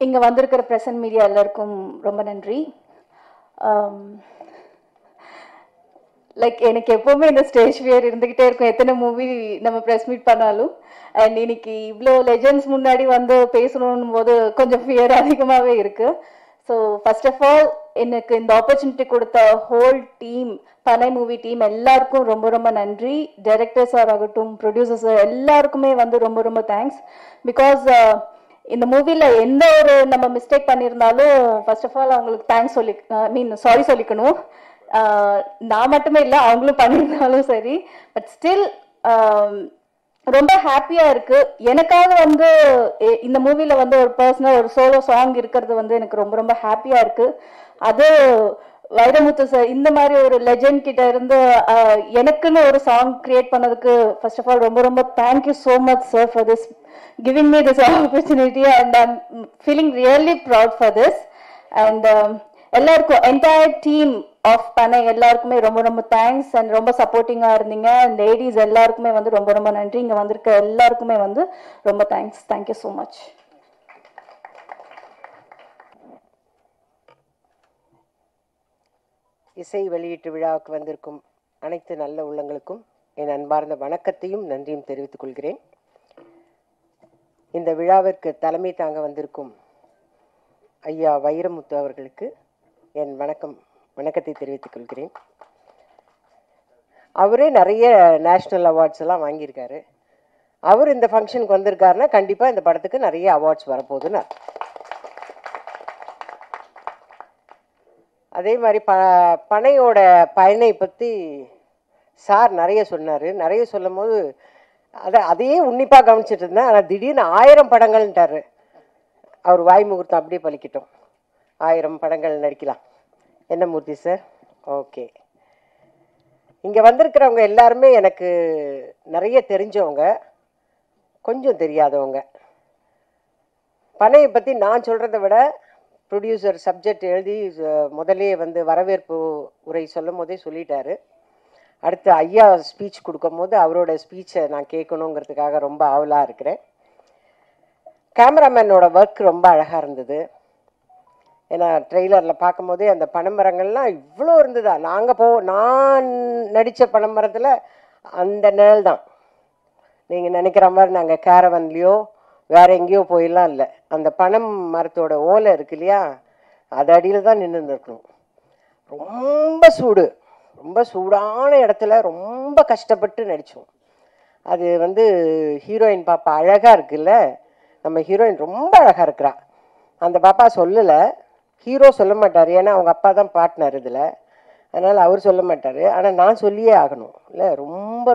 இங்கே வந்திருக்கிற present media எல்லாருக்கும் ரொம்ப நன்றி. லைக் எனக்கு எப்போவுமே இந்த ஸ்டேஜ் ஃபியர் இருந்துக்கிட்டே இருக்கும், எத்தனை மூவி நம்ம ப்ரெஸ் மீட் பண்ணாலும். அண்ட் இன்னைக்கு இவ்வளோ லெஜெண்ட்ஸ் முன்னாடி வந்து பேசணும் போது கொஞ்சம் ஃபியர் அதிகமாகவே இருக்குது. ஸோ ஃபர்ஸ்ட் ஆஃப் ஆல் எனக்கு இந்த ஆப்பர்ச்சுனிட்டி கொடுத்த ஹோல் டீம், பனை மூவி டீம் எல்லாருக்கும் ரொம்ப ரொம்ப நன்றி. டைரக்டர்ஸ் ஆகட்டும், ப்ரொடியூசர்ஸ் எல்லாருக்குமே வந்து ரொம்ப ரொம்ப தேங்க்ஸ். பிகாஸ் இந்த மூவியில் எந்த ஒரு நம்ம மிஸ்டேக் பண்ணியிருந்தாலும் ஃபர்ஸ்ட் ஆஃப் ஆல் அவங்களுக்கு தேங்க்ஸ் சாரி சொல்லிக்கணும். நான் மட்டுமே இல்லை, அவங்களும் பண்ணியிருந்தாலும் சரி. பட் ஸ்டில் ரொம்ப ஹாப்பியா இருக்கு. எனக்காக வந்து இந்த மூவில வந்து ஒரு பர்சனல் ஒரு சோலோ சாங் இருக்கிறது வந்து எனக்கு ரொம்ப ரொம்ப ஹாப்பியா இருக்கு. அது வைரமுத்து சார் இந்த மாதிரி ஒரு லெஜெண்ட் கிட்ட இருந்து எனக்குன்னு ஒரு சாங் கிரியேட் பண்ணதுக்கு ஃபர்ஸ்ட் ஆஃப் ஆல் ரொம்ப ரொம்ப thank you so much sir for this giving me this opportunity, and I'm feeling really proud for this. And எல்லாருக்கும் என்டையர் டீம் ஆஃப் பனை எல்லாருக்குமே ரொம்ப ரொம்ப தேங்க்ஸ். அண்ட் ரொம்ப சப்போர்ட்டிங்காக இருந்தீங்க. லேடிஸ் எல்லாருக்குமே வந்து ரொம்ப ரொம்ப நன்றி. இங்கே வந்திருக்க எல்லாருக்குமே வந்து ரொம்ப தேங்க்ஸ். Thank you so much. இசை வெளியீட்டு விழாவுக்கு வந்திருக்கும் அனைத்து நல்ல உள்ளங்களுக்கும் என் அன்பார்ந்த வணக்கத்தையும் நன்றியும் தெரிவித்துக் கொள்கிறேன். இந்த விழாவிற்கு தலைமை தாங்க வந்திருக்கும் ஐயா வைரமுத்து அவர்களுக்கு என் வணக்கத்தை தெரிவித்துக் கொள்கிறேன். அவரே நிறைய நேஷ்னல் அவார்ட்ஸ் எல்லாம் வாங்கியிருக்காரு. அவர் இந்த ஃபங்க்ஷனுக்கு வந்திருக்காருன்னா கண்டிப்பாக இந்த படத்துக்கு நிறைய அவார்ட்ஸ் வரப்போகுதுன்னு. அதே மாதிரி பனையோட பயனை பற்றி சார் நிறைய சொன்னார். நிறைய சொல்லும் போது அதையே உன்னிப்பாக கவனிச்சிட்டு இருந்தேன். ஆனால் திடீர்னு 1000 படங்கள்ன்ட்டார். அவர் வாய் முகூர்த்தம் அப்படியே பலிக்கிட்டோம். 1000 படங்கள் நடிக்கலாம். என்ன மூர்த்தி சார்? ஓகே. இங்கே வந்திருக்கிறவங்க எல்லாருமே எனக்கு நிறைய தெரிஞ்சவங்க, கொஞ்சம் தெரியாதவங்க. பனையை பற்றி நான் சொல்கிறத விட ப்ரொடியூசர் சப்ஜெக்ட் எழுதி முதலே வந்து வரவேற்பு உரை சொல்லும் போதே சொல்லிட்டாரு. அடுத்து ஐயா ஸ்பீச் கொடுக்கும் போது அவரோட ஸ்பீச்சை நான் கேட்கணுங்கிறதுக்காக ரொம்ப ஆவலாக இருக்கிறேன். கேமராமேனோட ஒர்க் ரொம்ப அழகாக இருந்தது. ஏன்னா ட்ரெய்லரில் பார்க்கும் போதே அந்த பனைமரங்கள்லாம் இவ்வளோ இருந்ததா. நான் நடித்த பனைமரத்தில் அந்த நிழல் தான். நீங்கள் நினைக்கிற மாதிரி நாங்கள் கேரவன்லேயோ வேறு எங்கேயோ போயிடலாம் இல்லை. அந்த பனை மரத்தோட ஓலை இருக்கு இல்லையா, அது அடியில் தான் நின்று இருக்கணும். ரொம்ப சூடான இடத்துல ரொம்ப கஷ்டப்பட்டு நடித்தோம். அது வந்து ஹீரோயின் பாப்பா அழகாக இருக்குல்ல, நம்ம ஹீரோயின் ரொம்ப அழகாக இருக்கிறா. அந்த பாப்பா சொல்லலை, ஹீரோ சொல்ல மாட்டார். ஏன்னா அவங்க அப்பா தான் பார்ட்னர் இதில், அதனால் அவர் சொல்ல மாட்டார். ஆனால் நான் சொல்லியே ஆகணும் இல்லை.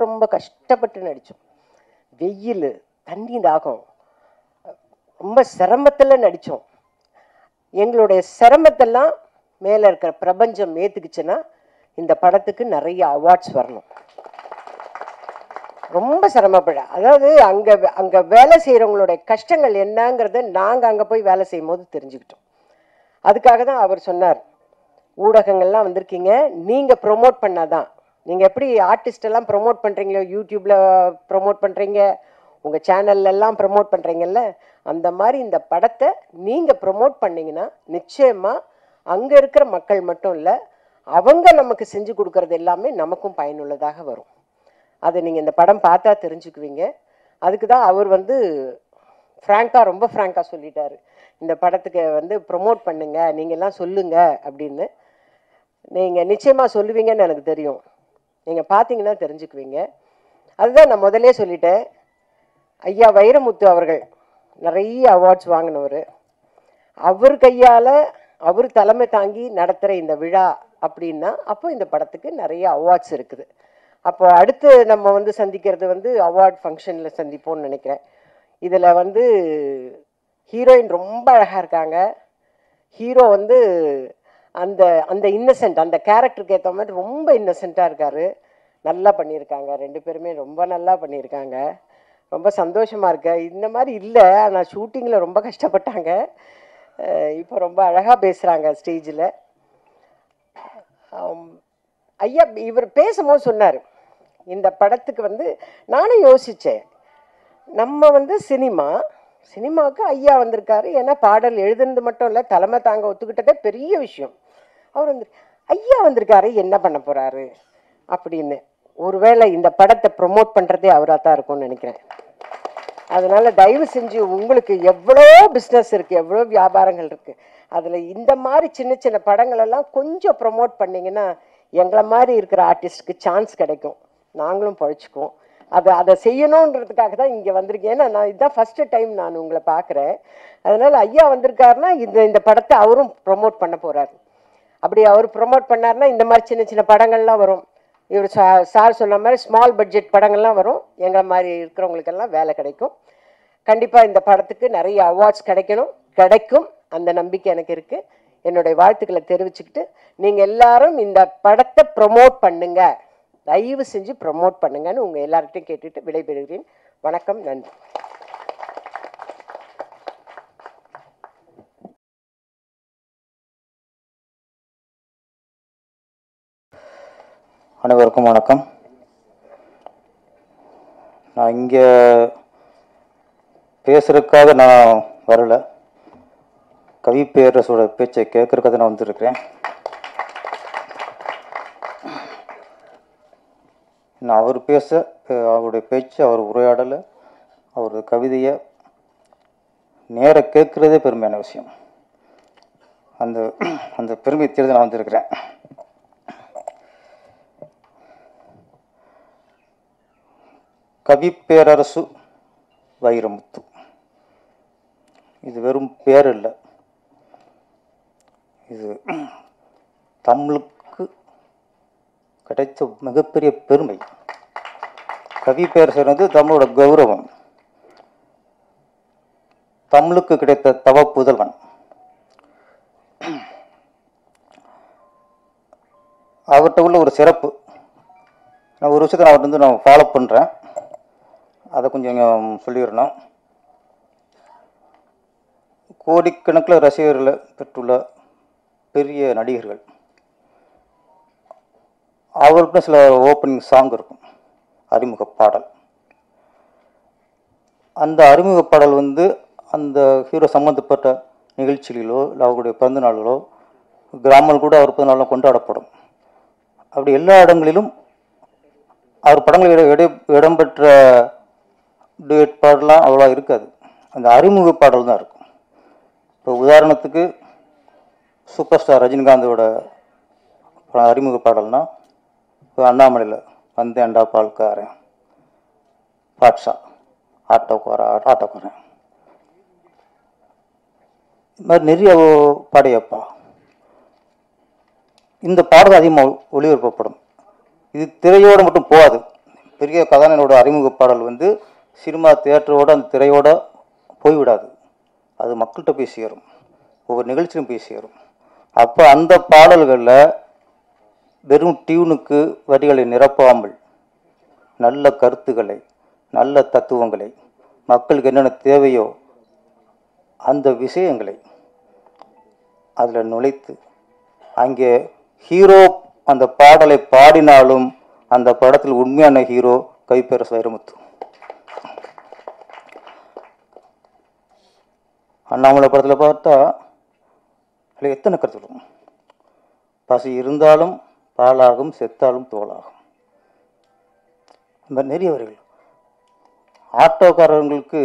ரொம்ப கஷ்டப்பட்டு நடித்தோம். வெயில், தண்ணி தாகம், ரொம்ப சிரமத்தில் நடித்தோம். எங்களுடைய சிரமத்தெல்லாம் மேலே இருக்கிற பிரபஞ்சம் ஏற்றுக்குச்சுன்னா இந்த படத்துக்கு நிறைய அவார்ட்ஸ் வரணும். ரொம்ப சிரமப்பட, அதாவது அங்கே வேலை செய்கிறவங்களுடைய கஷ்டங்கள் என்னங்கிறத நாங்கள் அங்கே போய் வேலை செய்யும் போது தெரிஞ்சுக்கிட்டோம். அதுக்காக தான் அவர் சொன்னார், ஊடகங்கள்லாம் வந்திருக்கீங்க, நீங்கள் ப்ரொமோட் பண்ணாதான். நீங்கள் எப்படி ஆர்டிஸ்டெல்லாம் ப்ரொமோட் பண்ணுறீங்களோ, யூடியூப்பில் ப்ரொமோட் பண்ணுறீங்க, உங்கள் சேனல்லாம் ப்ரொமோட் பண்ணுறீங்கல்ல, அந்த மாதிரி இந்த படத்தை நீங்கள் ப்ரொமோட் பண்ணிங்கன்னா நிச்சயமாக அங்கே இருக்கிற மக்கள் மட்டும் இல்லை, அவங்க நமக்கு செஞ்சு கொடுக்கறது எல்லாமே நமக்கும் பயனுள்ளதாக வரும். அதை நீங்கள் இந்த படம் பார்த்தா தெரிஞ்சுக்குவீங்க. அதுக்கு தான் அவர் வந்து ரொம்ப ஃப்ராங்காக சொல்லிட்டார், இந்த படத்துக்கு வந்து ப்ரொமோட் பண்ணுங்க, நீங்கள்லாம் சொல்லுங்க அப்படின்னு. நீங்கள் நிச்சயமாக சொல்லுவீங்கன்னு எனக்கு தெரியும். நீங்கள் பார்த்தீங்கன்னா தெரிஞ்சுக்குவீங்க. அதுதான் நான் முதலே சொல்லிட்டேன். ஐயா வைரமுத்து அவர்கள் நிறைய அவார்ட்ஸ் வாங்கினவர். அவர் கையால் அவர் தலைமை தாங்கி நடத்துகிற இந்த விழா அப்படின்னா அப்போ இந்த படத்துக்கு நிறைய அவார்ட்ஸ் இருக்குது. அப்போ அடுத்து நம்ம வந்து சந்திக்கிறது வந்து அவார்ட் ஃபங்க்ஷனில் சந்திப்போம்னு நினைக்கிறேன். இதில் வந்து ஹீரோயின் ரொம்ப அழகாக இருக்காங்க. ஹீரோ வந்து அந்த அந்த இன்னசென்ட், அந்த கேரக்டருக்கு ஏற்ற மாதிரி ரொம்ப இன்னசென்ட்டாக இருக்கார். நல்லா பண்ணியிருக்காங்க. 2 பேருமே ரொம்ப நல்லா பண்ணியிருக்காங்க. ரொம்ப சந்தோஷமாக இருக்கு. இந்த மாதிரி இல்லை, ஆனால் ஷூட்டிங்கில் ரொம்ப கஷ்டப்பட்டாங்க. இப்போ ரொம்ப அழகாக பேசுகிறாங்க ஸ்டேஜில். ஐயா இவர் பேசும்போது சொன்னார், இந்த படத்துக்கு வந்து நானும் யோசித்தேன், நம்ம வந்து சினிமாவுக்கு ஐயா வந்திருக்காரு. ஏன்னா பாடல் எழுதுனது மட்டும் இல்லை, தலைமை தாங்க ஒத்துக்கிட்டதே பெரிய விஷயம். அவர் வந்து ஐயா வந்திருக்காரு, என்ன பண்ண போகிறாரு அப்படின்னு. ஒருவேளை இந்த படத்தை ப்ரொமோட் பண்ணுறதே அவராக தான் இருக்கும்னு நினைக்கிறேன். அதனால் தயவு செஞ்சு உங்களுக்கு எவ்வளோ பிஸ்னஸ் இருக்குது, எவ்வளோ வியாபாரங்கள் இருக்குது, அதில் இந்த மாதிரி சின்ன சின்ன படங்களெல்லாம் கொஞ்சம் ப்ரொமோட் பண்ணிங்கன்னா எங்களை மாதிரி இருக்கிற ஆர்டிஸ்ட்டுக்கு சான்ஸ் கிடைக்கும், நாங்களும் பழிச்சுக்குவோம். அதை செய்யணுன்றதுக்காக தான் இங்கே வந்திருக்கேன். ஏன்னா நான் இதுதான் ஃபஸ்ட்டு டைம் நான் உங்களை பார்க்குறேன். அதனால் ஐயா வந்திருக்காருன்னா இந்த படத்தை அவரும் ப்ரொமோட் பண்ண போகிறாரு. அப்படி அவர் ப்ரொமோட் பண்ணார்னா இந்த மாதிரி சின்ன சின்ன படங்கள்லாம் வரும். இவர் சார் சொன்ன மாதிரி ஸ்மால் பட்ஜெட் படங்கள்லாம் வரும். எங்களை மாதிரி இருக்கிறவங்களுக்கெல்லாம் வேலை கிடைக்கும். கண்டிப்பாக இந்த படத்துக்கு நிறைய அவார்ட்ஸ் கிடைக்கும். அந்த நம்பிக்கை எனக்கு இருக்குது. என்னுடைய வாழ்த்துக்களை தெரிவிச்சுக்கிட்டு நீங்கள் எல்லாரும் இந்த படத்தை ப்ரொமோட் பண்ணுங்க, தயவு செஞ்சு ப்ரொமோட் பண்ணுங்கன்னு உங்கள் எல்லார்கிட்டையும் கேட்டுட்டு விடைபெறுகிறேன். வணக்கம், நன்றி. அனைவருக்கும் வணக்கம். நான் இங்கே பேசுறதுக்காக நான் வரலை, கவி பேரரசோட பேச்சை கேட்கறதுக்காக நான் வந்துருக்கிறேன். நான் அவர் பேச, அவருடைய பேச்சு, அவர் உரையாடலை, அவருடைய கவிதையை நேர கேட்குறதே பெருமையான விஷயம். அந்த பெருமை தெரிந்து நான் வந்திருக்கிறேன். கவி பேரரசு வைரமுத்து, இது வெறும் பேர் இல்லை, இது தமிழுக்கு கிடைத்த மிகப்பெரிய பெருமை. கவி பேரரசர் வந்து தமிழோட கௌரவம், தமிழுக்கு கிடைத்த தவ புதல்வன். அவர்கிட்ட உள்ள ஒரு சிறப்பு, நான் ஒரு விஷயத்தை நான் ஃபாலோ பண்ணுறேன், அதை கொஞ்சம் சொல்லிடணும். கோடிக்கணக்கில் ரசிகர்களை பெற்றுள்ள பெரிய நடிகர்கள், அவருக்கும் சில ஓப்பனிங் சாங் இருக்கும், அறிமுக பாடல். அந்த அறிமுக பாடல் வந்து அந்த ஹீரோ சம்மந்தப்பட்ட நிகழ்ச்சிகளிலோ இல்லை அவருடைய பிறந்த நாளிலோ, கிராமங்கள் கூட அவர் பிறந்த நாளிலும் கொண்டாடப்படும். அப்படி எல்லா இடங்களிலும் அவர் படங்களில் இடம்பெற்ற டூயட் பாடலாம் அவ்வளோ இருக்காது, அந்த அறிமுக பாடல் தான் இருக்கும். இப்போ உதாரணத்துக்கு சூப்பர் ஸ்டார் ரஜினிகாந்தோட அறிமுக பாடல்னா, இப்போ அண்ணாமலையில் வந்தேன்டா பால்காரன், பாட்ஷா ஆட்டோக்காரன், இது மாதிரி நிறைய பாடையப்பா, இந்த பாடல் அதிகமாக ஒளிபரப்பப்படும். இது திரையோடு மட்டும் போகாது. பெரிய கதாநாயகனோட அறிமுக பாடல் வந்து சினிமா தியேட்டரோட அந்த திரையோட போய்விடாது, அது மக்கள்கிட்ட போய் சேரும், ஒவ்வொரு நிகழ்ச்சியிலும் போய் சேரும். அப்போ அந்த பாடல்களில் வெறும் டியூனுக்கு வரிகளை நிரப்பாமல் நல்ல கருத்துக்களை, நல்ல தத்துவங்களை, மக்களுக்கு என்னென்ன தேவையோ அந்த விஷயங்களை அதில் நுழைத்து, அங்கே ஹீரோ அந்த பாடலை பாடினாலும் அந்த படத்தில் உண்மையான ஹீரோ கவி பேரரசு வைரமுத்து. அண்ணாமலை படத்தில் பார்த்தா அதில் எத்தனை கருத்து இருக்கும், பசி இருந்தாலும் பாலாகும், செத்தாலும் தோலாகும், இந்த மாதிரி நிறைய வரிகள். ஆட்டோக்காரர்களுக்கு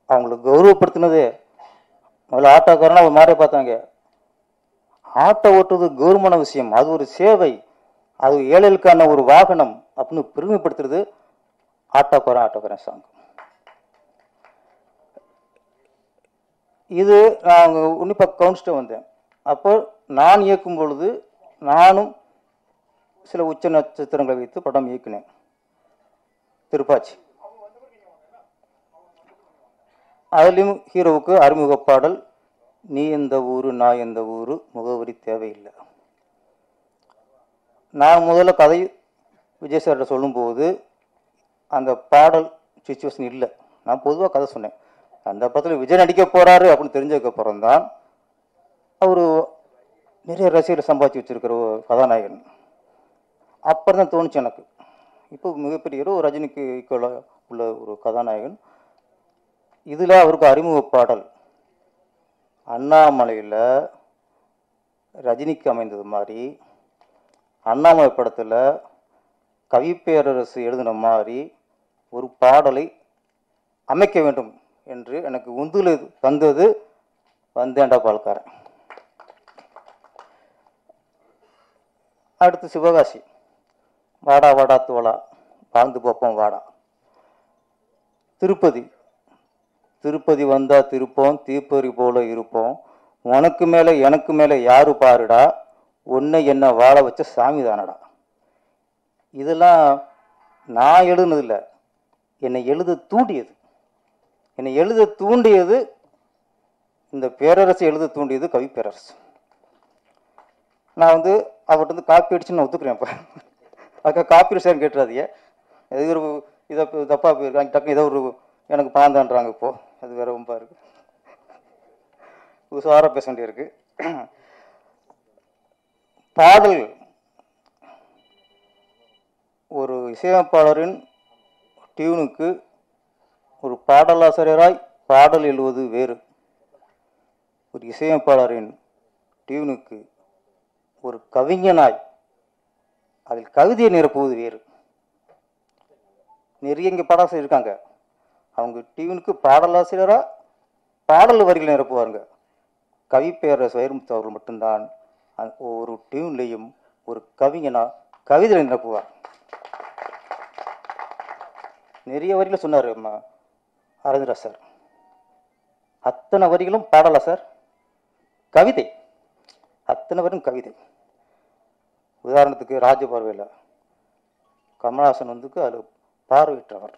அவங்களை கௌரவப்படுத்தினதே, முதல்ல ஆட்டோக்காரனா ஒரு மாதிரியே பார்த்தாங்க. ஆட்டோ ஓட்டுறது கௌரவமான விஷயம், அது ஒரு சேவை, அது ஏழைகளுக்கான ஒரு வாகனம் அப்படின்னு பெருமைப்படுத்துறது ஆட்டோக்காரன் சாங். இது நான் உன்னிப்பாக கவனிச்சுட்டு வந்தேன். அப்போ நான் இயக்கும் பொழுது நானும் சில உச்ச நட்சத்திரங்களை வைத்து படம் இயக்கினேன். திருப்பாச்சி, அதுலேயும் ஹீரோவுக்கு அறிமுக பாடல் நீ எந்த ஊரு நான் எந்த ஊரு முகவரி தேவையில்லை. நான் முதல்ல கதை விஜய் சார்கிட்ட சொல்லும்போது அந்த பாடல் சிச்சுவேஷன் இல்லை, நான் பொதுவாக கதை சொன்னேன். அந்த படத்தில் விஜய் நடிக்க போகிறாரு அப்படின்னு தெரிஞ்சதுக்கப்புறம் தான் அவர் நிறைய ரசிகரை சம்பாதிச்சு வச்சுருக்கிற ஒரு கதாநாயகன். அப்புறம் தான் தோணுச்சு எனக்கு, இப்போ மிகப்பெரிய ஒரு ரஜினிக்கு ஈக்குவலாக உள்ள ஒரு கதாநாயகன் இதில் அவருக்கு அறிமுக பாடல் அண்ணாமலையில் ரஜினிக்கு அமைந்தது மாதிரி அண்ணாமலை படத்தில் கவிப்பேரரசு எழுதின மாதிரி ஒரு பாடலை அமைக்க வேண்டும் என்று எனக்கு உந்துல தந்தது வந்தேண்டா பால்காரன். அடுத்து சிவகாசி, வாடா வாடா தோளா வாழ்ந்து பார்ப்போம் வாடா. திருப்பதி, திருப்பதி வந்தா திருப்போம் தீப்பொறி போல இருப்போம், உனக்கு மேலே எனக்கு மேலே யாரு பாருடா, உன்னை என்ன வாழ வச்ச சாமி தானடா. இதெல்லாம் நான் எழுதுனதில்லை, என்னை எழுத தூண்டியது. என்னை எழுத தூண்டியது இந்த பேரரசு, எழுத தூண்டியது கவி பேரரசு. நான் வந்து அவர்கிட்ட வந்து காப்பி அடிச்சுன்னு நான் ஒத்துக்கிறேன். இப்போ அதுக்காக காப்பி அடிச்சான்னு கேட்டுறாதீங்க. இது ஒரு இதை தப்பாக போயிருக்காங்க, டக்கு ஏதோ ஒரு எனக்கு பாந்தான்றாங்க. இப்போது அது வேற ரொம்ப இருக்கு, உசாராக பேச வேண்டியிருக்கு. பாடல் ஒரு இசையமைப்பாளரின் டியூனுக்கு ஒரு பாடலாசிரியராய் பாடல் எழுதுவது வேறு, ஒரு இசையமைப்பாளரின் டியூனுக்கு ஒரு கவிஞனாய் அதில் கவிதையை நிரப்புவது வேறு. நிறைய இங்கே பாடலாசிரியர் இருக்காங்க, அவங்க டியூனுக்கு பாடலாசிரியராக பாடல் வரிகளை நிரப்புவாருங்க. கவி பேரரசு வைரமுத்து அவர்கள் மட்டும்தான் ஒரு டியூன்லையும் ஒரு கவிஞனா கவிதை நிரப்புவார். நிறைய வரிகளை சொன்னார் அரவிந்தரா சார், அத்தனை வரிகளும் பாடலா சார், கவிதை, அத்தனை வரும் கவிதை. உதாரணத்துக்கு ராஜபார்வையில் கமல்ஹாசன் வந்துக்கு அது பார்வையற்றவர்,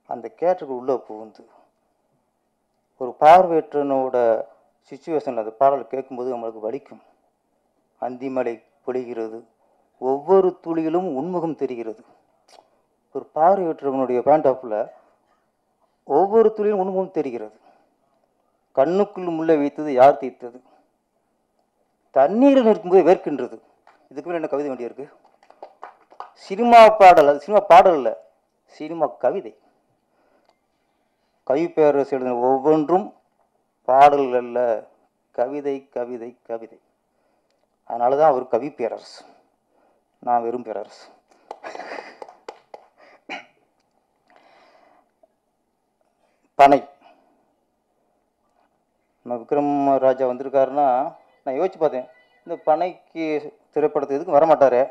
அந்த கேரக்டருக்கு உள்ளே புகுந்து ஒரு பார்வையற்றனோட சுச்சுவேஷன் அந்த பாடல் கேட்கும்போது நம்மளுக்கு வலிக்கும். அந்திமலை பொழிகிறது, ஒவ்வொரு துளியிலும் உண்முகம் தெரிகிறது. ஒரு பார்வையற்றவனுடைய பேண்ட் ஆஃபில் ஒவ்வொரு துளியிலும் உண்முகம் தெரிகிறது. கண்ணுக்குள் முள்ளை வைத்தது யார் தீர்த்தது, தண்ணீரில் இருக்கும்போது வேர்க்கின்றது. இதுக்கு மேலே என்ன கவிதை வேண்டியிருக்கு? சினிமா பாடல், அது சினிமா பாடல் இல்லை, சினிமா கவிதை. கவி பேரரசு எழுதின ஒவ்வொன்றும் பாடல்கள் அல்ல, கவிதை கவிதை கவிதை. அதனால தான் அவர் கவி பேரரசு, நான் வெறும் பேரரசு. பனை, நம்ம விக்ரம் ராஜா வந்திருக்காருன்னா நான் யோசிச்சு பார்த்தேன், இந்த பனைக்கு திரைப்படத்தை எதுக்கு வரமாட்டாரு,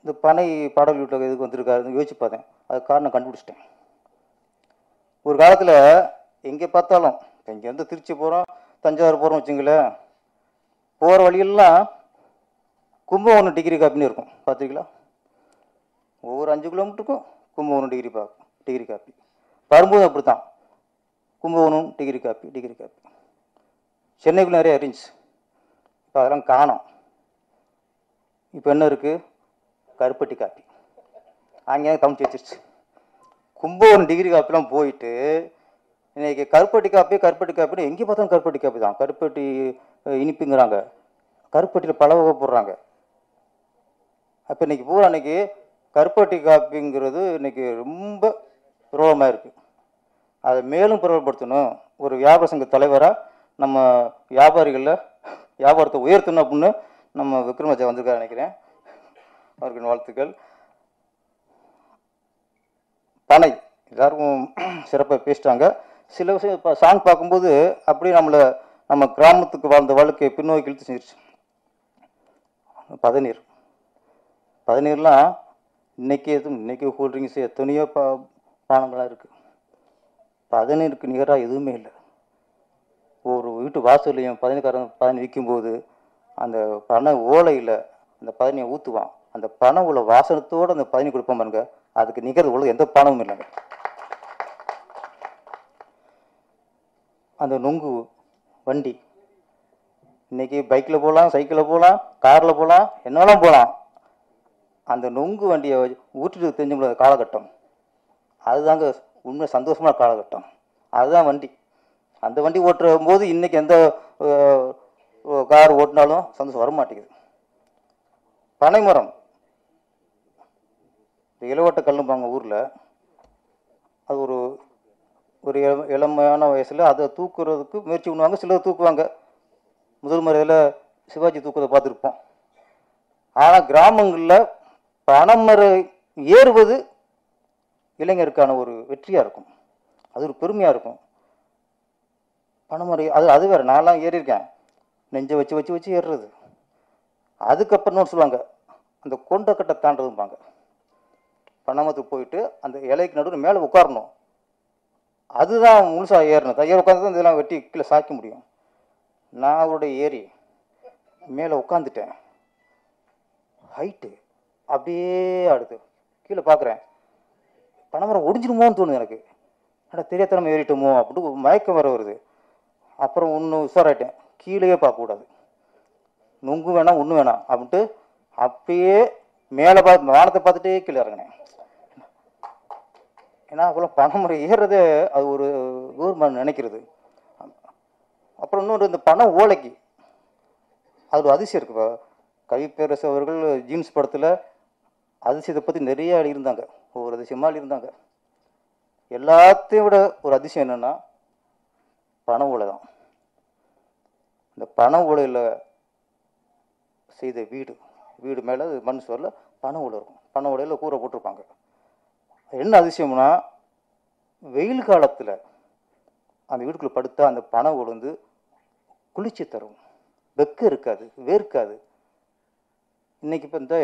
இந்த பனை பாடல் வீட்டில் எதுக்கு வந்திருக்காருன்னு யோசிச்சு பார்த்தேன். அதுக்கு காரணம் கண்டுபிடிச்சிட்டேன். ஒரு காலத்தில் எங்கே பார்த்தாலும், இங்கேருந்து திருச்சி போகிறோம், தஞ்சாவூர் போகிறோம் வச்சுங்களேன், போகிற வழியெல்லாம் கும்பகோணம் டிகிரி காப்பின்னு இருக்கும், பார்த்துருக்கீங்களா? ஒவ்வொரு 5 கிலோமீட்டருக்கும் கும்பகோணம் டிகிரி காப்பி. வரும்போது அப்படி தான், Kumbakonam degree coffee degree coffee. சென்னைக்குள்ள நிறைய இருந்துச்சு, இப்போ அதெல்லாம் காணோம். இப்போ என்ன இருக்குது? கருப்பட்டி காப்பி. அங்கேயே கமிச்சு வச்சிருச்சு. கும்பகோணம் டிகிரி காப்பிலாம் போயிட்டு இன்னைக்கு கருப்பட்டி காப்பின்னு எங்கே பார்த்தாலும் கருப்பட்டி காப்பி தான். கருப்பட்டி இனிப்புங்கிறாங்க, கருப்பட்டியில் பல வகை போடுறாங்க. அப்போ இன்னைக்கு பூரா அன்னைக்கு கருப்பட்டி காப்பிங்கிறது இன்னைக்கு ரொம்ப பிரபலமாக இருக்குது. அதை மேலும் பிரபலப்படுத்தணும். ஒரு வியாபார சங்க தலைவராக நம்ம வியாபாரிகளில் வியாபாரத்தை உயர்த்தணும் அப்படின்னு நம்ம விக்ரமராஜா வந்திருக்காரு நினைக்கிறேன். அவருக்கு வாழ்த்துக்கள். பனை எல்லாருக்கும் சிறப்பாக பேசிட்டாங்க. சில விஷயம் இப்போ சாங் பார்க்கும்போது அப்படியே நம்ம கிராமத்துக்கு வாழ்ந்த வாழ்க்கையை பின்னோக்கி இழுத்து செஞ்சிருச்சு. பதநீர்லாம் இன்னைக்கு கூல்ட்ரிங்க்ஸ் எத்தனையோ பானங்களாக இருக்குது. பதநீருக்கு நிகராக எதுவுமே இல்லை. ஒரு வீட்டு வாசல்லையும் பதனி விற்கும்போது அந்த பனை ஓலையில் அந்த பதனியை ஊற்றுவான், அந்த பனை உள்ள வாசனத்தோடு அந்த பதனி கொடுப்போம் பாருங்க, அதுக்கு நிகர் உள்ள எந்த பானமும் இல்லைங்க. அந்த நொங்கு வண்டி இன்னைக்கு பைக்கில் போகலாம், சைக்கிளில் போகலாம், காரில் போகலாம், என்னெல்லாம் போகலாம். அந்த நொங்கு வண்டியை ஊற்றிட்டு தெரிஞ்ச முடியாத காலகட்டம் அதுதாங்க உண்மை சந்தோஷமான காலகட்டம். அதுதான் வண்டி. அந்த வண்டி ஓட்டும் போது இன்னைக்கு எந்த கார் ஓட்டினாலும் சந்தோஷம் வர மாட்டேங்குது. பனைமரம், இந்த இளவட்ட கல்லும்பாங்க ஊரில், அது ஒரு இளமையான வயசில் அதை தூக்குறதுக்கு முயற்சி பண்ணுவாங்க, சிலர் தூக்குவாங்க. முதல் முறையில் சிவாஜி தூக்குறதை பார்த்துருப்போம். ஆனால் கிராமங்களில் பனைமரம் ஏறுவது இளைஞருக்கான ஒரு வெற்றியாக இருக்கும், அது ஒரு பெருமையாக இருக்கும். பனைமரம் அது வேறு, நான்லாம் ஏறியிருக்கேன், நெஞ்சை வச்சு வச்சு வச்சு ஏறுறது. அதுக்கப்புறம் சொல்லுவாங்க அந்த கொண்டக்கட்டை தாண்டதும்பாங்க. பனைமரத்துக்கு போயிட்டு அந்த இலைக்கு நடுவில் மேலே உட்காரணும், அதுதான் முழுசாக ஏறணும். ஏற உட்காந்து தான் இதெல்லாம் வெட்டி கீழே சாய்க்க முடியும். நான் அவருடைய ஏறி மேலே உட்காந்துட்டேன், ஹைட்டு அப்படியே ஆடுது. கீழே பார்க்குறேன், பனைமரம் ஒடிஞ்சிருமோன்னு தோணுது எனக்கு. ஆனால் தெரியாதனமா ஏறிட்டோமோ அப்படின்னு மயக்கம் வர வருது. அப்புறம் ஒன்று உஷாராயிட்டேன், கீழேயே பார்க்கக்கூடாது, நொங்கு வேணாம் ஒன்று வேணாம் அப்படின்ட்டு அப்படியே மேலே வானத்தை பார்த்துட்டே கீழே இறங்கினேன். ஏன்னா அவ்வளோ பனைமரம் ஏறுறதே அது ஒரு கவர்மெண்ட் நினைக்கிறது. அப்புறம் இன்னொரு இந்த பனை ஓலைக்கு அது ஒரு அதிசயம் இருக்கு. கவிப்பேரரசு அவர்கள் ஜீன்ஸ் படத்தில் அதிசயத்தை பற்றி நிறைய இருந்தாங்க, ஒவ்வொரு அதிசயமாக இருந்தாங்க. எல்லாத்தையும் விட ஒரு அதிசயம் என்னென்னா பனை ஓலை தான். இந்த பனை ஓலையில் செய்த வீடு மேலே மண் சுவரில் பனை ஓலை இருக்கும், பனை ஓலையில் கூரை போட்டிருப்பாங்க. என்ன அதிசயம்னா வெயில் காலத்தில் அந்த வீட்டுக்குள்ளே படுத்தா அந்த பனை ஓலை வந்து குளிர்ச்சி தரும், வெக்கம் இருக்காது, வேர்க்காது. இன்றைக்கி இப்போ இந்த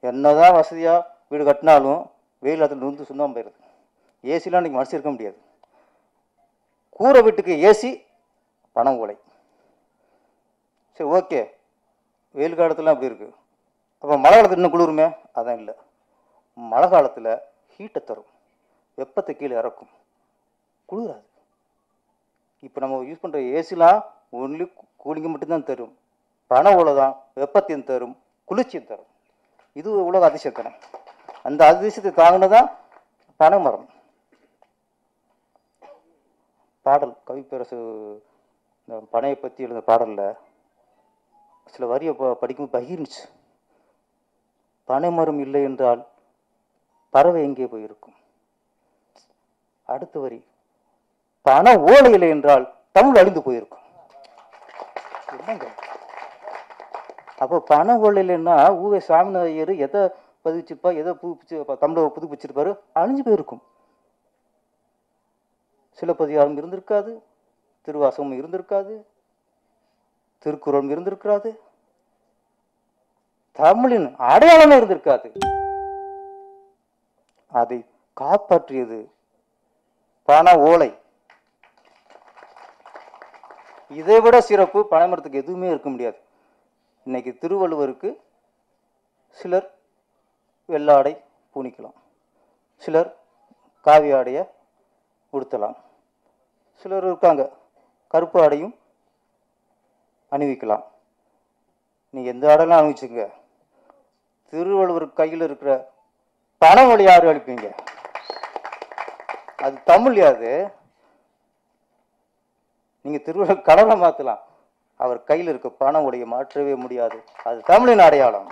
என்னதான் வசதியாக வீடு கட்டினாலும் வெயில் அதில் நுந்து சுண்ணாம்பு போயிடுது. ஏசிலாம் இன்றைக்கி மனசு இருக்க முடியாது. கூரை வீட்டுக்கு ஏசி பனை ஓலை. சரி, ஓகே, வெயில் காலத்துலாம் அப்படி இருக்குது. அப்போ மழை காலத்தில் இன்னும் குளிருமே? அதான் இல்லை. மழை காலத்தில் ஹீட்டை தரும், வெப்பத்தை கீழே இறக்கும், குளிராது. இப்போ நம்ம யூஸ் பண்ணுற ஏசிலாம் ஒன்லி கூலிங்கு மட்டும்தான் தரும், பனை ஓலை தான் வெப்பத்தையும் தரும், குளிர்ச்சியும் தரும். இது உலக அதிசயத்தனை. அந்த அதிசயத்தை தாங்கினதான் பனை மரம். பாடல் கவிப்பேரரசு இந்த பனையை பற்றி எழுந்த பாடலில் சில வரியை படிக்கும்போது பகிர்ந்துச்சு. பனை மரம் இல்லை என்றால் பறவை எங்கே போயிருக்கும். அடுத்த வரி, பனை ஓலை இல்லை என்றால் தமிழ் அழிந்து போயிருக்கும். என்னங்க அப்போ பனை ஓலை இல்லைன்னா ஊவே சாமிநாத ஐயர் எதை பதிவிச்சிருப்பா, எதை புதுப்பிச்சு தமிழை புதுப்பிச்சிருப்பாரு, அழிஞ்சு போயிருக்கும். சிலப்பதிகாரம் இருந்திருக்காது, திருவாசகம் இருந்திருக்காது, திருக்குறளும் இருந்திருக்காது, தமிழின் அடையாளமே இருந்திருக்காது. அதை காப்பாற்றியது பனை ஓலை. இதை விட சிறப்பு பனைமரத்துக்கு எதுவுமே இருக்க முடியாது. இன்னைக்கு திருவள்ளுவருக்கு சிலர் வெள்ளாடை பூணிக்கலாம், சிலர் காவி ஆடையை உடுத்தலாம், சிலர் இருக்காங்க கருப்பு ஆடையும் அணிவிக்கலாம். நீங்கள் எந்த ஆடையெல்லாம் அணிவிச்சுங்க, திருவள்ளுவர் கையில் இருக்கிற பனை ஓலை யாரு அழிப்பீங்க? அது தமிழ் யாது. நீங்கள் திருவள்ளுவர் கடலை மாற்றலாம், அவர் கையில் இருக்க பனை ஓலையை மாற்றவே முடியாது. அது தமிழின் அடையாளம்.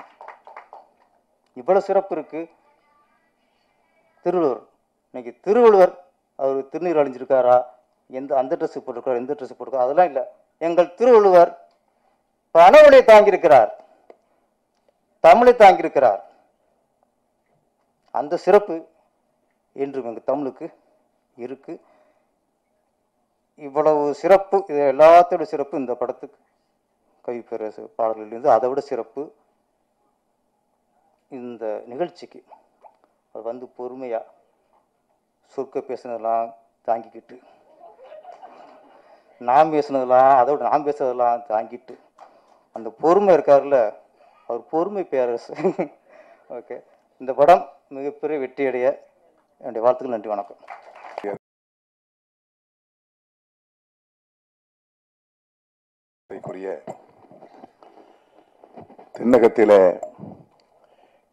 இவ்வளவு சிறப்பு இருக்கு திருவள்ளுவர். இன்னைக்கு திருவள்ளுவர் அவர் திருநீர் அழிஞ்சிருக்காரா, அந்த ட்ரெஸ் போட்டிருக்காரு, எந்த ட்ரெஸ் போட்டிருக்காரு, அதெல்லாம் இல்லை. எங்கள் திருவள்ளுவர் பனை ஓலையை தாங்கியிருக்கிறார், தமிழை தாங்கியிருக்கிறார். அந்த சிறப்பு என்றும் எங்கள் தமிழுக்கு இருக்கு. இவ்வளவு சிறப்பு, இது எல்லாத்தோட சிறப்பு இந்த படத்துக்கு கவிப்பேரரசு பாடல்களிலிருந்து அதை விட சிறப்பு இந்த நிகழ்ச்சிக்கு. அது வந்து பொறுமையா சொற்க பேசுனதெல்லாம் தாங்கிக்கிட்டு, நான் பேசுனதெல்லாம் அதோட நான் பேசுனதெல்லாம் தாங்கிட்டு, அந்த பொறுமை இருக்காருல்ல, அவர் பொறுமை பேரரசு. ஓகே, இந்த படம் மிகப்பெரிய வெற்றியடைய என்னுடைய வாழ்த்துக்கள். நன்றி, வணக்கம். தென்னகத்தில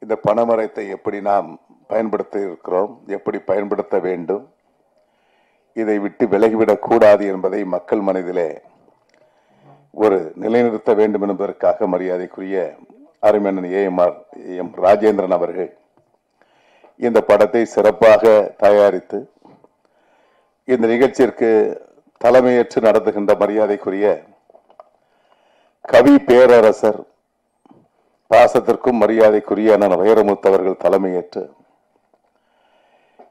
இந்த பனைமரத்தை எப்படி நாம் பயன்படுத்த இருக்கிறோம், எப்படி பயன்படுத்த வேண்டும், இதை விட்டு விலகிவிடக் கூடாது என்பதை மக்கள் மனதிலே ஒரு நிலைநிறுத்த வேண்டும் என்பதற்காக மரியாதைக்குரிய அருமையண்ணன் எம் ராஜேந்திரன் அவர்கள் இந்த படத்தை சிறப்பாக தயாரித்து இந்த நிகழ்ச்சிற்கு தலைமையேற்று நடத்துகின்ற மரியாதைக்குரிய கவி பேரரசர், பாசத்திற்கும் மரியாதைக்குரிய அண்ணன் வைரமுத்து அவர்கள் தலைமையேற்று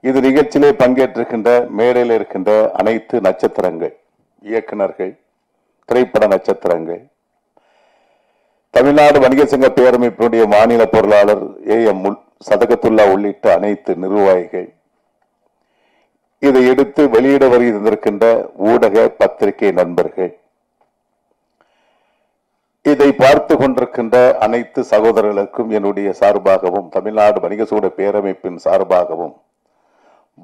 இந்த நிகழ்ச்சியிலே பங்கேற்றிருக்கின்ற மேடையில் இருக்கின்ற அனைத்து நட்சத்திரங்கள், இயக்குநர்கள், திரைப்பட நட்சத்திரங்கள், தமிழ்நாடு வணிக சங்க பேரமைப்பினுடைய மாநில பொருளாளர் AM சதகத்துல்லா உள்ளிட்ட அனைத்து நிர்வாகிகள், இதை எடுத்து வெளியிட வருகின்ற ஊடக பத்திரிகை நண்பர்கள், இதை பார்த்து கொண்டிருக்கின்ற அனைத்து சகோதரர்களுக்கும் என்னுடைய சார்பாகவும் தமிழ்நாடு வணிக சங்க பேரமைப்பின் சார்பாகவும்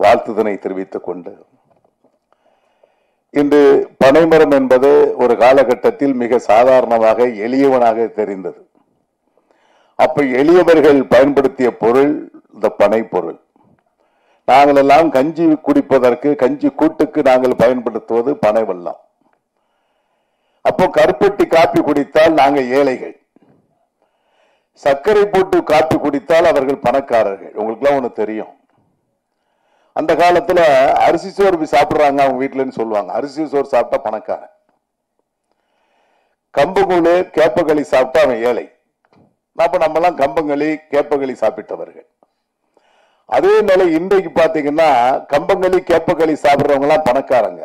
வாழ்த்துதனை தெரிவித்துக் கொண்டு, இன்று பனைமரம் என்பது ஒரு காலகட்டத்தில் மிக சாதாரணமாக எளியவனாக தெரிந்தது. அப்ப எளியவர்கள் பயன்படுத்திய பொருள் இந்த பனை பொருள். நாங்கள் எல்லாம் கஞ்சி குடிப்பதற்கு, கஞ்சி கூட்டுக்கு நாங்கள் பயன்படுத்துவது பனை வெல்லம். அப்போ கருப்பட்டி காப்பி குடித்தால் நாங்கள் ஏழைகள், சர்க்கரை போட்டு காப்பி குடித்தால் அவர்கள் பணக்காரர்கள். உங்களுக்கு எல்லாம் ஒண்ணு தெரியும், அந்த காலத்துல அரிசி சோறு சாப்பிடுறாங்க அவங்க வீட்டுலன்னு சொல்லுவாங்க. அரிசி சோறு சாப்பிட்டா பணக்காரன், கம்பங்கூழு கேப்பகளி சாப்பிட்டா அவன் ஏழை. அப்ப நம்ம எல்லாம் கம்பங்களி கேப்பகளி சாப்பிட்டவர்கள். அதே நிலை இன்றைக்கு பாத்தீங்கன்னா கம்பங்களி கேப்பகளி சாப்பிடுறவங்க எல்லாம் பணக்காரங்க,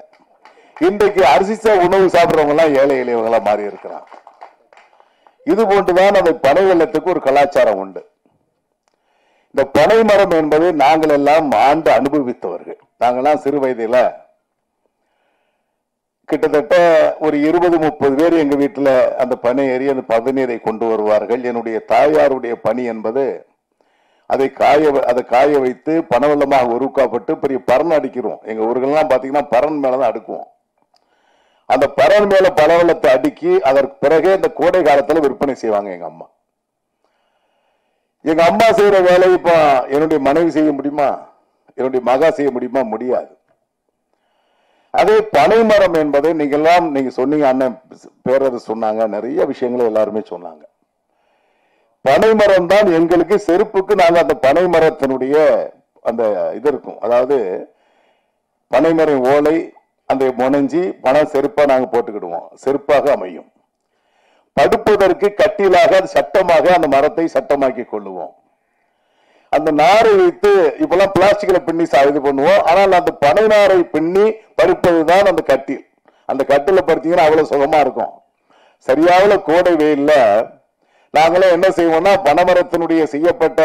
இன்றைக்கு அரிசி உணவு சாப்பிடுறவங்க எல்லாம் ஏழை எளியவங்களா மாறி இருக்கிறாங்க. இது போன்றுதான் அந்த பனை வெல்லத்துக்கு ஒரு கலாச்சாரம் உண்டு. இந்த பனை மரம் என்பது நாங்கள் எல்லாம் ஆண்டு அனுபவித்தவர்கள். நாங்கெல்லாம் சிறு வயதில கிட்டத்தட்ட ஒரு 20-30 பேர் எங்க வீட்டுல அந்த பனை ஏறி அந்த பதநீரை கொண்டு வருவார்கள். என்னுடைய தாயாருடைய பணி என்பது அதை காய வைத்து பனவெல்லமாக உருவாக்கப்பட்டு பெரிய பரன் அடிக்கிறோம். எங்க ஊர்கள்லாம் பாத்தீங்கன்னா பரன் மேலதான் அடுக்குவோம். அந்த பரன் மேல பனவெல்லத்தை அடுக்கி அதற்கு பிறகு இந்த கோடை காலத்துல விற்பனை செய்வாங்க எங்க அம்மா. எங்க அம்மா செய்யற வேலை இப்ப என்னுடைய மனைவி செய்ய முடியுமா, என்னுடைய மகா செய்ய முடியுமா? முடியாது. அதே பனை மரம் என்பதை நீங்க சொன்னீங்க, அண்ணன் பேரரசு சொன்னாங்க, நிறைய விஷயங்களை எல்லாருமே சொன்னாங்க. பனை மரம் தான் எங்களுக்கு செருப்புக்கு நாங்க அந்த பனை மரத்தினுடைய அந்த இது இருக்கும், அதாவது பனைமரம் ஓலை அந்த முனைஞ்சி பனை செருப்பா நாங்க போட்டுக்கிடுவோம், செருப்பாக அமையும். படுப்பதற்கு கட்டிலாக சட்டமாக அந்த மரத்தை சட்டமாக்கி கொள்ளுவோம். அந்த நாரை வைத்து இப்பெல்லாம் பிளாஸ்டிக்ல பின்னி இது பண்ணுவோம். ஆனால் அந்த பனை நாரை பின்னி படுப்பதுதான் அந்த கட்டில். அந்த கட்டில படுத்தீங்கன்னா அவ்வளவு சுகமா இருக்கும். சரியாக கோடை வெயில்ல நாங்களே என்ன செய்வோம்னா பனைமரத்தினுடைய செய்யப்பட்ட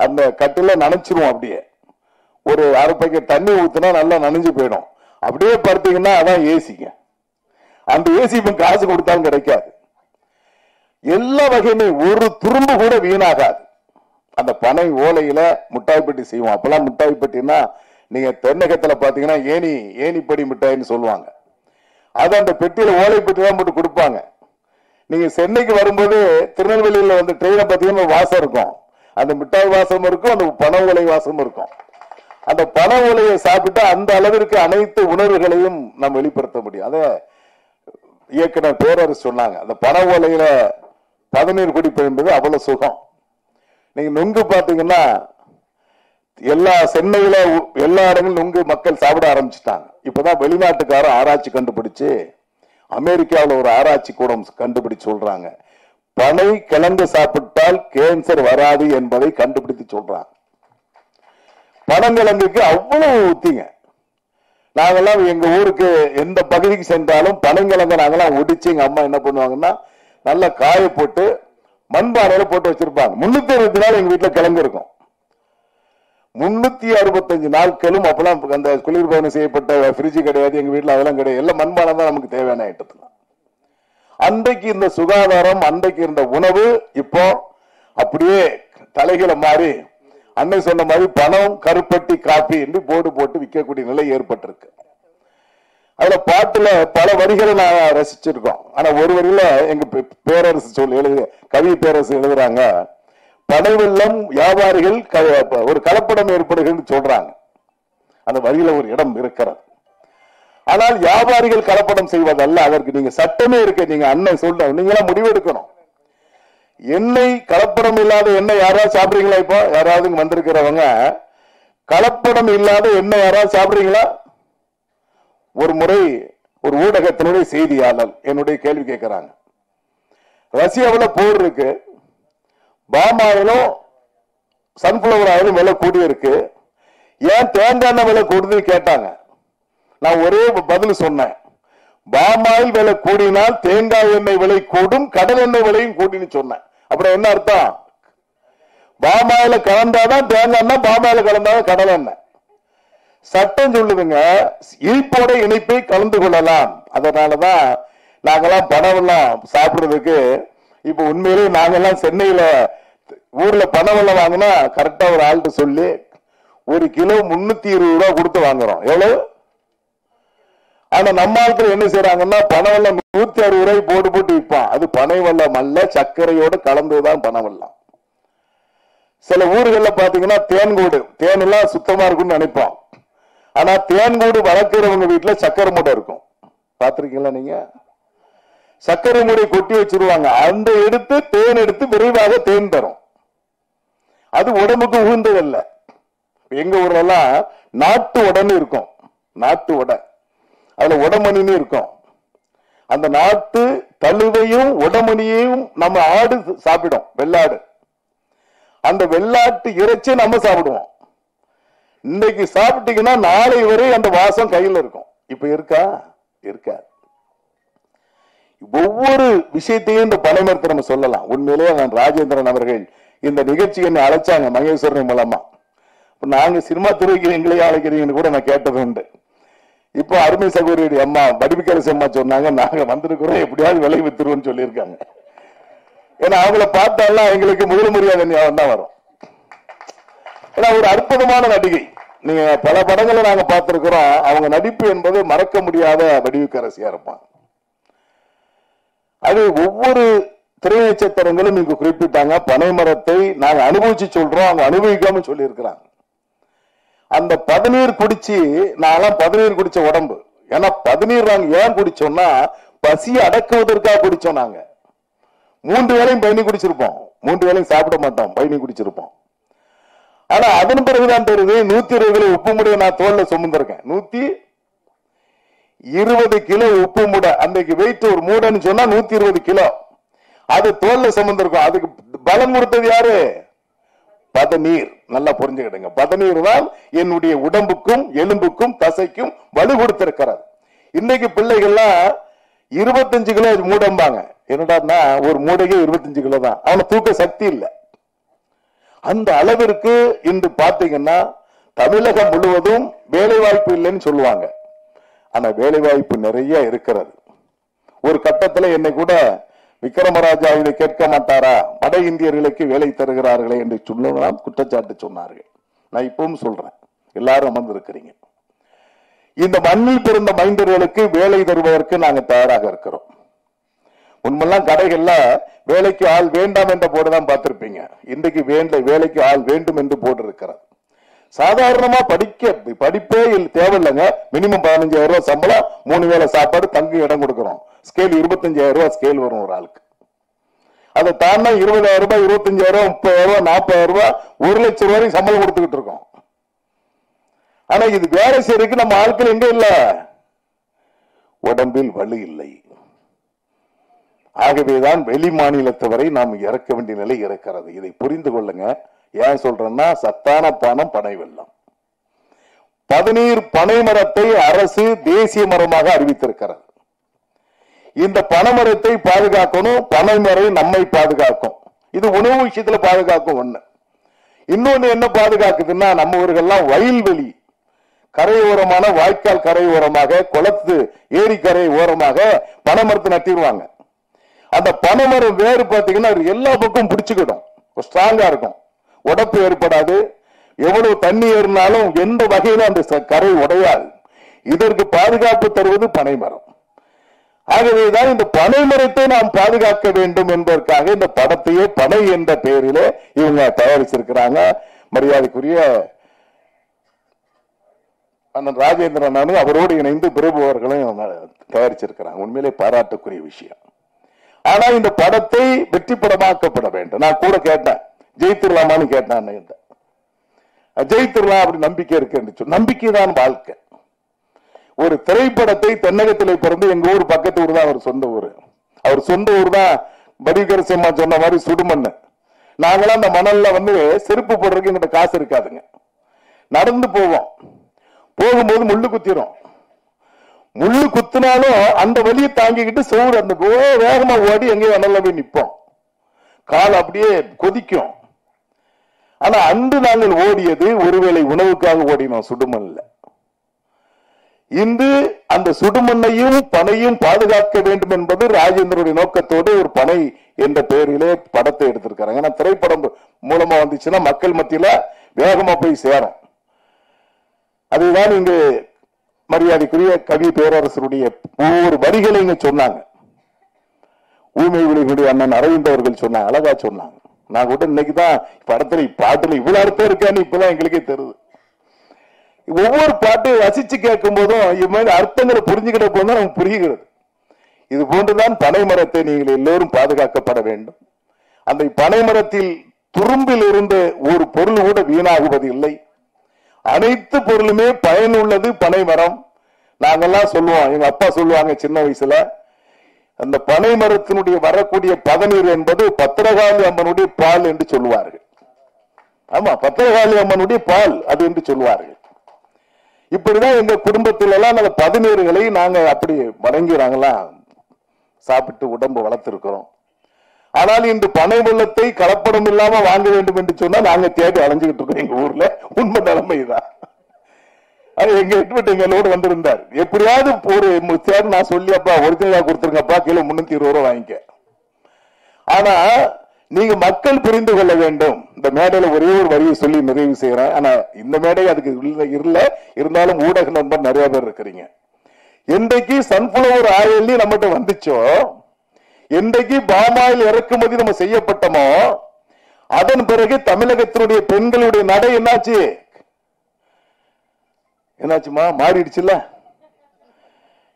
அந்த கட்டில நனைச்சிருவோம். அப்படியே ஒரு அரை பக்கெட் தண்ணி ஊத்துனா நல்லா நனைஞ்சு போயிடும். அப்படியே படுத்தீங்கன்னா அதான் ஏசிங்க. அந்த ஏசி இப்ப காசு கொடுத்தாலும் கிடைக்காது. எல்லா வகையுமே ஒரு துரும்பு கூட வீணாகாது. அந்த பனை ஓலையில மிட்டாய் பெட்டி செய்வோம். அப்பெல்லாம் மிட்டாய் பெட்டினா நீங்க தென்னகத்துல பாத்தீங்கன்னா ஏனிப்படி மிட்டாய்ன்னு சொல்லுவாங்க. அது அந்த பெட்டியில ஓலை பெட்டி தான் போட்டு கொடுப்பாங்க. நீங்க சென்னைக்கு வரும்போது திருநெல்வேலியில வந்து ட்ரெயினை பாத்தீங்கன்னா வாசம் இருக்கும், அந்த மிட்டாய் வாசம் இருக்கும், அந்த பனை ஓலை வாசம் இருக்கும். அந்த பனை ஓலையை சாப்பிட்டா அந்த அளவிற்கு அனைத்து உணர்வுகளையும் நாம் வெளிப்படுத்த முடியும். அத இயக்குனர் பேரரசு சொன்னாங்க, அந்த பனை ஓலையில பதநீர் குடிப்பது என்பது அவ்வளவு சுகம். நீங்க நுங்கு பாத்தீங்கன்னா எல்லா சென்னையில எல்லா இடங்களும் நுங்கு மக்கள் சாப்பிட ஆரம்பிச்சுட்டாங்க. இப்பதான் வெளிநாட்டுக்காரன் ஆராய்ச்சி கண்டுபிடிச்சு, அமெரிக்காவில் ஒரு ஆராய்ச்சி கூடம் கண்டுபிடிச்சு சொல்றாங்க, பனை கிழங்கு சாப்பிட்டால் கேன்சர் வராது என்பதை கண்டுபிடித்து சொல்றாங்க. பனங்கிழங்குக்கு அவ்வளவு ஊத்திங்க. நாங்கெல்லாம் எங்க ஊருக்கு எந்த பகுதிக்கு சென்றாலும் பனங்கிழங்க நாங்கெல்லாம் ஒடிச்சு எங்க அம்மா என்ன பண்ணுவாங்கன்னா நல்லா காய போட்டு மண்பானையில போட்டு வச்சிருப்பாங்க. 360 நாள் எங்க வீட்டுல கிழங்கு இருக்கும். 365 நாட்களும் அப்பெல்லாம் அந்த குளிர்பானம் செய்யப்பட்ட ஃப்ரிட்ஜ் கிடையாது எங்க வீட்டுல, அதெல்லாம் கிடையாது. எல்லாம் மண்பானை தான் நமக்கு தேவையான ஐட்டத்துல. அன்றைக்கு இந்த சுகாதாரம், அன்றைக்கு இருந்த உணவு இப்போ அப்படியே தலைகளை மாறி அன்னை சொன்ன மாதிரி பணம் கருப்பட்டி காப்பி என்று போர்டு போட்டு விற்கக்கூடிய நிலை ஏற்பட்டிருக்கு. அதுல பாட்டுல பல வரிகளை நான் ரசிச்சிருக்கோம். ஆனா ஒரு வரியில எங்க பேரரசு கவி பேரரசு எழுதுறாங்க, பனை வெல்லம் வியாபாரிகள் ஒரு கலப்படம் ஏற்படுகிறது சொல்றாங்க. அந்த வரியில ஒரு இடம் இருக்கிறது. ஆனால் வியாபாரிகள் கலப்படம் செய்வதல்ல, அதற்கு நீங்க சட்டமே இருக்கு. நீங்க அண்ணன் சொல்ற நீங்களாம் முடிவு எடுக்கணும். எண்ணெய் கலப்படம் இல்லாத எண்ணெய் யாராவது சாப்பிடுறீங்களா? இப்போ யாராவது வந்திருக்கிறவங்க கலப்படம் இல்லாத எண்ணெய் யாராவது சாப்பிடுறீங்களா? ஒரு முறை ஒரு ஊடகத்தினுடைய செய்தியாளர் என்னுடைய கேள்வி கேட்கிறாங்க, ரஷ்யாவில் போர் இருக்கு, பாம் ஆயிலும் சன்ஃபிளவர் ஆயிலும் விலை கூடி இருக்கு, ஏன் தேங்காய் எண்ணெய் விலை கூடுதுன்னு கேட்டாங்க. நான் ஒரே பதில் சொன்னேன், பாம் ஆயில் விலை கூடினால் தேங்காய் எண்ணெய் விலை கூடும், கடல் எண்ணெய் விலையும் கூடின்னு சொன்னேன். அப்புறம் என்ன அர்த்தம்? பாம் ஆயில கலந்தாதான் தேங்காய் எண்ணெய், பாம் ஆயில கலந்தாதான் கடல் எண்ணெய். சட்டம் சொல்லுதுங்க, இனிப்போட இனிப்பை கலந்து கொள்ளலாம். அதனாலதான் நாங்கெல்லாம் பணவெல்லாம் சாப்பிடுறதுக்கு இப்ப உண்மையிலேயே நாங்கெல்லாம் சென்னையில ஊர்ல பணவெல்லாம் வாங்கினா கரெக்டா ஒரு ஆள்கிட்ட சொல்லி 1 கிலோ 320 ரூபாய் கொடுத்து வாங்குறோம். எவ்வளவு? ஆனா நம்ம ஆட்கள் என்ன செய்யறாங்கன்னா பணவெல்லாம் 160 ரூபாய் போட்டு போட்டு விற்பான். அது பனை வெல்லம் அல்ல, சர்க்கரையோடு கலந்துதான் பணவெல்லாம். சில ஊர்கள்ல பாத்தீங்கன்னா தேன்கூடு, தேன் எல்லாம் சுத்தமா இருக்கும்னு நினைப்போம். ஆனா தேன்கூடு வளர்க்கிறவங்க வீட்டுல சக்கரை மூட்டை இருக்கும். பாத்திருக்கீங்களா நீங்க? சக்கரை மூடை கொட்டி வச்சிருவாங்க. அந்த எடுத்து தேன் எடுத்து விரைவாக தேன் தரும். அது உடம்புக்கு உகந்ததல்ல. எங்க ஊர்ல எல்லாம் நாட்டு உடன்னு இருக்கும், நாட்டு உடை, அதுல உடமணின்னு இருக்கும். அந்த நாட்டு தழுவையும் உடமணியையும் நம்ம ஆடு சாப்பிடும், வெள்ளாடு. அந்த வெள்ளாட்டு இறைச்சி நம்ம சாப்பிடுவோம். இன்னைக்கு சாப்பிட்டீங்கன்னா நாளை வரை அந்த வாசம் கையில் இருக்கும். இப்ப இருக்கா? இருக்காது. ஒவ்வொரு விஷயத்தையும் இந்த பனைமரத்தை நம்ம சொல்லலாம். உண்மையிலேயே நான் ராஜேந்திரன் அவர்கள் இந்த நிகழ்ச்சி என்னை அழைச்சாங்க மகேஸ்வரன் மூலமா. நாங்க சினிமா துறைக்கு எங்களையே அழைக்கிறீங்கன்னு கூட நான் கேட்டது உண்டு. இப்போ அருமை சகோதரி அம்மா வடிவிக்கரசி அம்மா சொன்னாங்க, நாங்க வந்திருக்கிறோம் எப்படியாவது விலை வித்துருவோம்னு சொல்லியிருக்காங்க. ஏன்னா அவங்கள பார்த்தாலாம் எங்களுக்கு முதல் மரியாதை ஞாபகம் தான் வரும். ஏன்னா ஒரு அற்புதமான நடிகை. நீங்க பல படங்களை நாங்க பார்த்திருக்கிறோம். அவங்க நடிப்பு என்பது மறக்க முடியாத வடிவுக்கரசியா இருப்பாங்க. அது ஒவ்வொரு திரை நட்சத்திரங்களும் இங்கு குறிப்பிட்டாங்க. பனை மரத்தை நாங்க அனுபவிச்சு சொல்றோம், அவங்க அனுபவிக்காம சொல்லி இருக்கிறாங்க. அந்த பதநீர் குடிச்சு, நான்லாம் பதநீர் குடிச்ச உடம்பு. ஏன்னா பதநீர் நாங்க ஏன் குடிச்சோம்னா பசியை அடக்குவதற்காக குடிச்சோம். நாங்க 3 வேளையும் பயணி குடிச்சிருப்போம், 3 வேளையும் சாப்பிட மாட்டோம், பயணி குடிச்சிருப்போம். ஆனா அதன் பிறகுதான் தெரியுது 120 கிலோ உப்பு மூடைய நான் தோல்ல சுமந்திருக்கேன். 120 கிலோ உப்பு மூடை, அன்றைக்கு வெயிட் ஒரு மூடைன்னு சொன்னா 120 கிலோ, அது தோல்ல சுமந்திருக்கும். அதுக்கு பலம் கொடுத்தது யாரு? பதநீர். நல்லா புரிஞ்சுக்கிடுங்க, பதநீர் தான் என்னுடைய உடம்புக்கும் எலும்புக்கும் தசைக்கும் வலு கொடுத்திருக்கிறது. இன்னைக்கு பிள்ளைகள்லாம் 25 கிலோ மூடம்பாங்க. என்னடா ஒரு மூடைக்கு 25 கிலோ தான், அவன தூக்க சக்தி இல்லை. அந்த அளவிற்கு இன்று பாத்தீங்கன்னா தமிழகம் முழுவதும் வேலை வாய்ப்பு இல்லைன்னு சொல்லுவாங்க. ஆனா வேலை வாய்ப்பு நிறைய இருக்கிறது. ஒரு கட்டத்தில் என்னை கூட விக்ரமராஜா இதை கேட்க மாட்டாரா, வட இந்தியர்களுக்கு வேலை தருகிறார்களே என்று சொல்லலாம் குற்றச்சாட்டு சொன்னார்கள். நான் இப்பவும் சொல்றேன், எல்லாரும் அமர்ந்திருக்கிறீங்க. இந்த மண்ணில் பிறந்த மைந்தர்களுக்கு வேலை தருவதற்கு நாங்க தயாராக இருக்கிறோம். முன்பெல்லாம் கடைகள்ல வேலைக்கு ஆள் வேண்டாம் என்ற போர்டுதான் பார்த்திருப்பீங்க. இன்றைக்கு வேலைக்கு ஆள் வேண்டும் என்று போர்டு இருக்கிறது. சாதாரணமா படிப்பே தேவையில்லைங்க. மினிமம் 15,000 ரூபாய் சம்பளம், 3 வேளை சாப்பாடு, தங்கு இடம் கொடுக்கிறோம். ஸ்கேல் 25,000 ரூபாய் ஸ்கேல் வரும் ஒரு ஆளுக்கு. அதை தாண்டா 20,000 ரூபாய், 25,000 ரூபாய், 30,000 ரூபாய், 40,000 ரூபாய், 1 லட்சம் ரூபாய் சம்பளம் கொடுத்துக்கிட்டு இருக்கோம். ஆனா இது வேலை செய்யறதுக்கு நம்ம ஆட்கள் எங்க இல்ல, உடம்பில் வலு இல்லை. ஆகவேதான் வெளி மாநிலத்தவரை நாம் இறக்க வேண்டிய நிலை இருக்கிறது. இதை புரிந்து கொள்ளுங்க. ஏன் சொல்றேன்னா சத்தான பானம் பனை வெல்லம். பதநீர் பனை மரத்தை அரசு தேசிய மரமாக அறிவித்திருக்கிறது. இந்த பனைமரத்தை பாதுகாக்கணும், பனைமரம் நம்மை பாதுகாக்கும். இது உணவு விஷயத்துல பாதுகாக்கும் ஒண்ணு. இன்னொன்னு என்ன பாதுகாக்குதுன்னா, நம்ம ஊர்கள்லாம் வயல்வெளி கரையோரமான வாய்க்கால் கரையோரமாக, குளத்து ஏரி கரை ஓரமாக பனைமரத்தை நட்டிடுவாங்க. அந்த பனைமரம் வேறு பார்த்தீங்கன்னா எல்லா பக்கம் பிடிச்சுக்கிடும், ஸ்ட்ராங்கா இருக்கும், உடப்பு ஏற்படாது. எவ்வளவு தண்ணி ஏறினாலும் எந்த வகையில அந்த கரை உடையாது. இதற்கு பாதுகாப்பு தருவது பனைமரம். ஆகவேதான் இந்த பனைமரத்தை நாம் பாதுகாக்க வேண்டும் என்பதற்காக இந்த படத்தையே பனை என்ற பெயரிலே இவங்க தயாரிச்சிருக்கிறாங்க. மரியாதைக்குரிய அண்ணன் ராஜேந்திரன் அவரோடு இணைந்து பிரபு அவர்களும் தயாரிச்சிருக்கிறாங்க. உண்மையிலே பாராட்டுக்குரிய விஷயம். ஆனா இந்த படத்தை வெற்றி படமாக்கப்பட வேண்டும். நான் கூட கேட்டேன், ஜெயித்திரலாமான்னு கேட்டேன். ஜெயித்திரலாம் அப்படி நம்பிக்கை இருக்கு. நம்பிக்கை தான் வாழ்க்கை. ஒரு திரைப்படத்தை தென்னகத்திலே பிறந்து எங்க ஊர் பக்கத்து ஊர் தான் அவர் சொந்த ஊர். அவர் சொந்த ஊர் தான் பரிகரசியம்மா சொன்ன மாதிரி சுடுமண்ணு. நாங்களாம் அந்த மணல்ல வந்து செருப்பு போடுறதுக்கு எங்கிட்ட காசு இருக்காதுங்க. நடந்து போவோம். போகும்போது முள்ளு குத்திரும். முள்ளு குத்தினாலும் அந்த வலியை தாங்கிக்கிட்டு சோறு அந்த வேகமா ஓடி எங்கேயும் மணல்ல போய் நிற்போம். கால் அப்படியே கொதிக்கும். ஆனா அன்று நாங்கள் ஓடியது ஒருவேளை உணவுக்காக ஓடினோம் சுடுமண்ல. இன்று அந்த சுடுமண்ணையும் பனையும் பாதுகாக்க வேண்டும் என்பது ராஜேந்திரனுடைய நோக்கத்தோடு ஒரு பனை என்ற பெயரிலே படத்தை எடுத்திருக்காங்க. ஏன்னா திரைப்படம் மூலமா வந்துச்சுன்னா மக்கள் மத்தியில வேகமா போய் சேரும். அதுதான் இங்கு மரியாதைக்குரிய கவி பேரரசருடைய ஒவ்வொரு வரிகளை இங்க சொன்னாங்க. ஊமை விழிகளுடைய அண்ணன் அரவிந்த் அவர்கள் சொன்னாங்க, அழகா சொன்னாங்க. நான் கூட இன்னைக்குதான் படத்துல பாட்டுல இவ்வளவு அர்த்தம் இருக்கான்னு இப்பதான் எங்களுக்கே தெரியுது. ஒவ்வொரு பாட்டையும் ரசிச்சு கேட்கும் போதும் இது மாதிரி அர்த்தங்களை புரிஞ்சுக்கிட்ட போதும் நமக்கு புரிகிறது. இது போன்றுதான் பனை மரத்தை நீங்கள் எல்லோரும் பாதுகாக்கப்பட வேண்டும். அந்த பனை மரத்தில் துரும்பில் இருந்த ஒரு பொருள் கூட வீணாகுவது இல்லை. அனைத்து பொருளுமே பயனுள்ளது பனை மரம். நாங்கெல்லாம் சொல்லுவோம், எங்க அப்பா சொல்லுவாங்க சின்ன வயசுல, அந்த பனை மரத்தினுடைய வரக்கூடிய பதநீர் என்பது பத்திரகாளி அம்மனுடைய பால் என்று சொல்லுவார்கள். ஆமா, பத்திரகாளி அம்மனுடைய பால் அது என்று சொல்லுவார்கள். இப்படிதான் எங்க குடும்பத்தில எல்லாம் அந்த பதநீர்களை நாங்க அப்படி வணங்கி நாங்கெல்லாம் சாப்பிட்டு உடம்பு வளர்த்திருக்கிறோம். ஆனால் இன்று பனை வெள்ளத்தை கலப்படம் இல்லாம வாங்க வேண்டும் என்று சொன்னா நாங்க தேடி அலைஞ்சுக்கிட்டு இருக்கோம். எங்க ஊர்ல உண்மை நிலைமைதான். எங்க எட்டு எங்களோடு வந்திருந்தார். எப்படியாவது ஒரு தேடி நான் சொல்லி, அப்பா ஒரிஜினலா கொடுத்துருங்கப்பா, கிலோ 320 ரூபாய் வாங்கிக்க. ஆனா நீங்க மக்கள் புரிந்து கொள்ள வேண்டும். இந்த மேடையில ஒரே ஒரு வரியை சொல்லி நிறைவு செய்யறேன். ஆனா இந்த மேடை அதுக்கு இல்ல, இருந்தாலும் ஊடக நண்பர் நிறைய பேர் இருக்கிறீங்க. என்றைக்கு சன்ஃபிளவர் ஆயில் நம்மகிட்ட வந்துச்சோ, என்றைக்கு பாமாயில் இறக்குமதி நம்ம செய்யப்பட்டமோ, அதன் பிறகு தமிழகத்தினுடைய பெண்களுடைய நடை என்னாச்சுமா மாறிடுச்சுல்ல.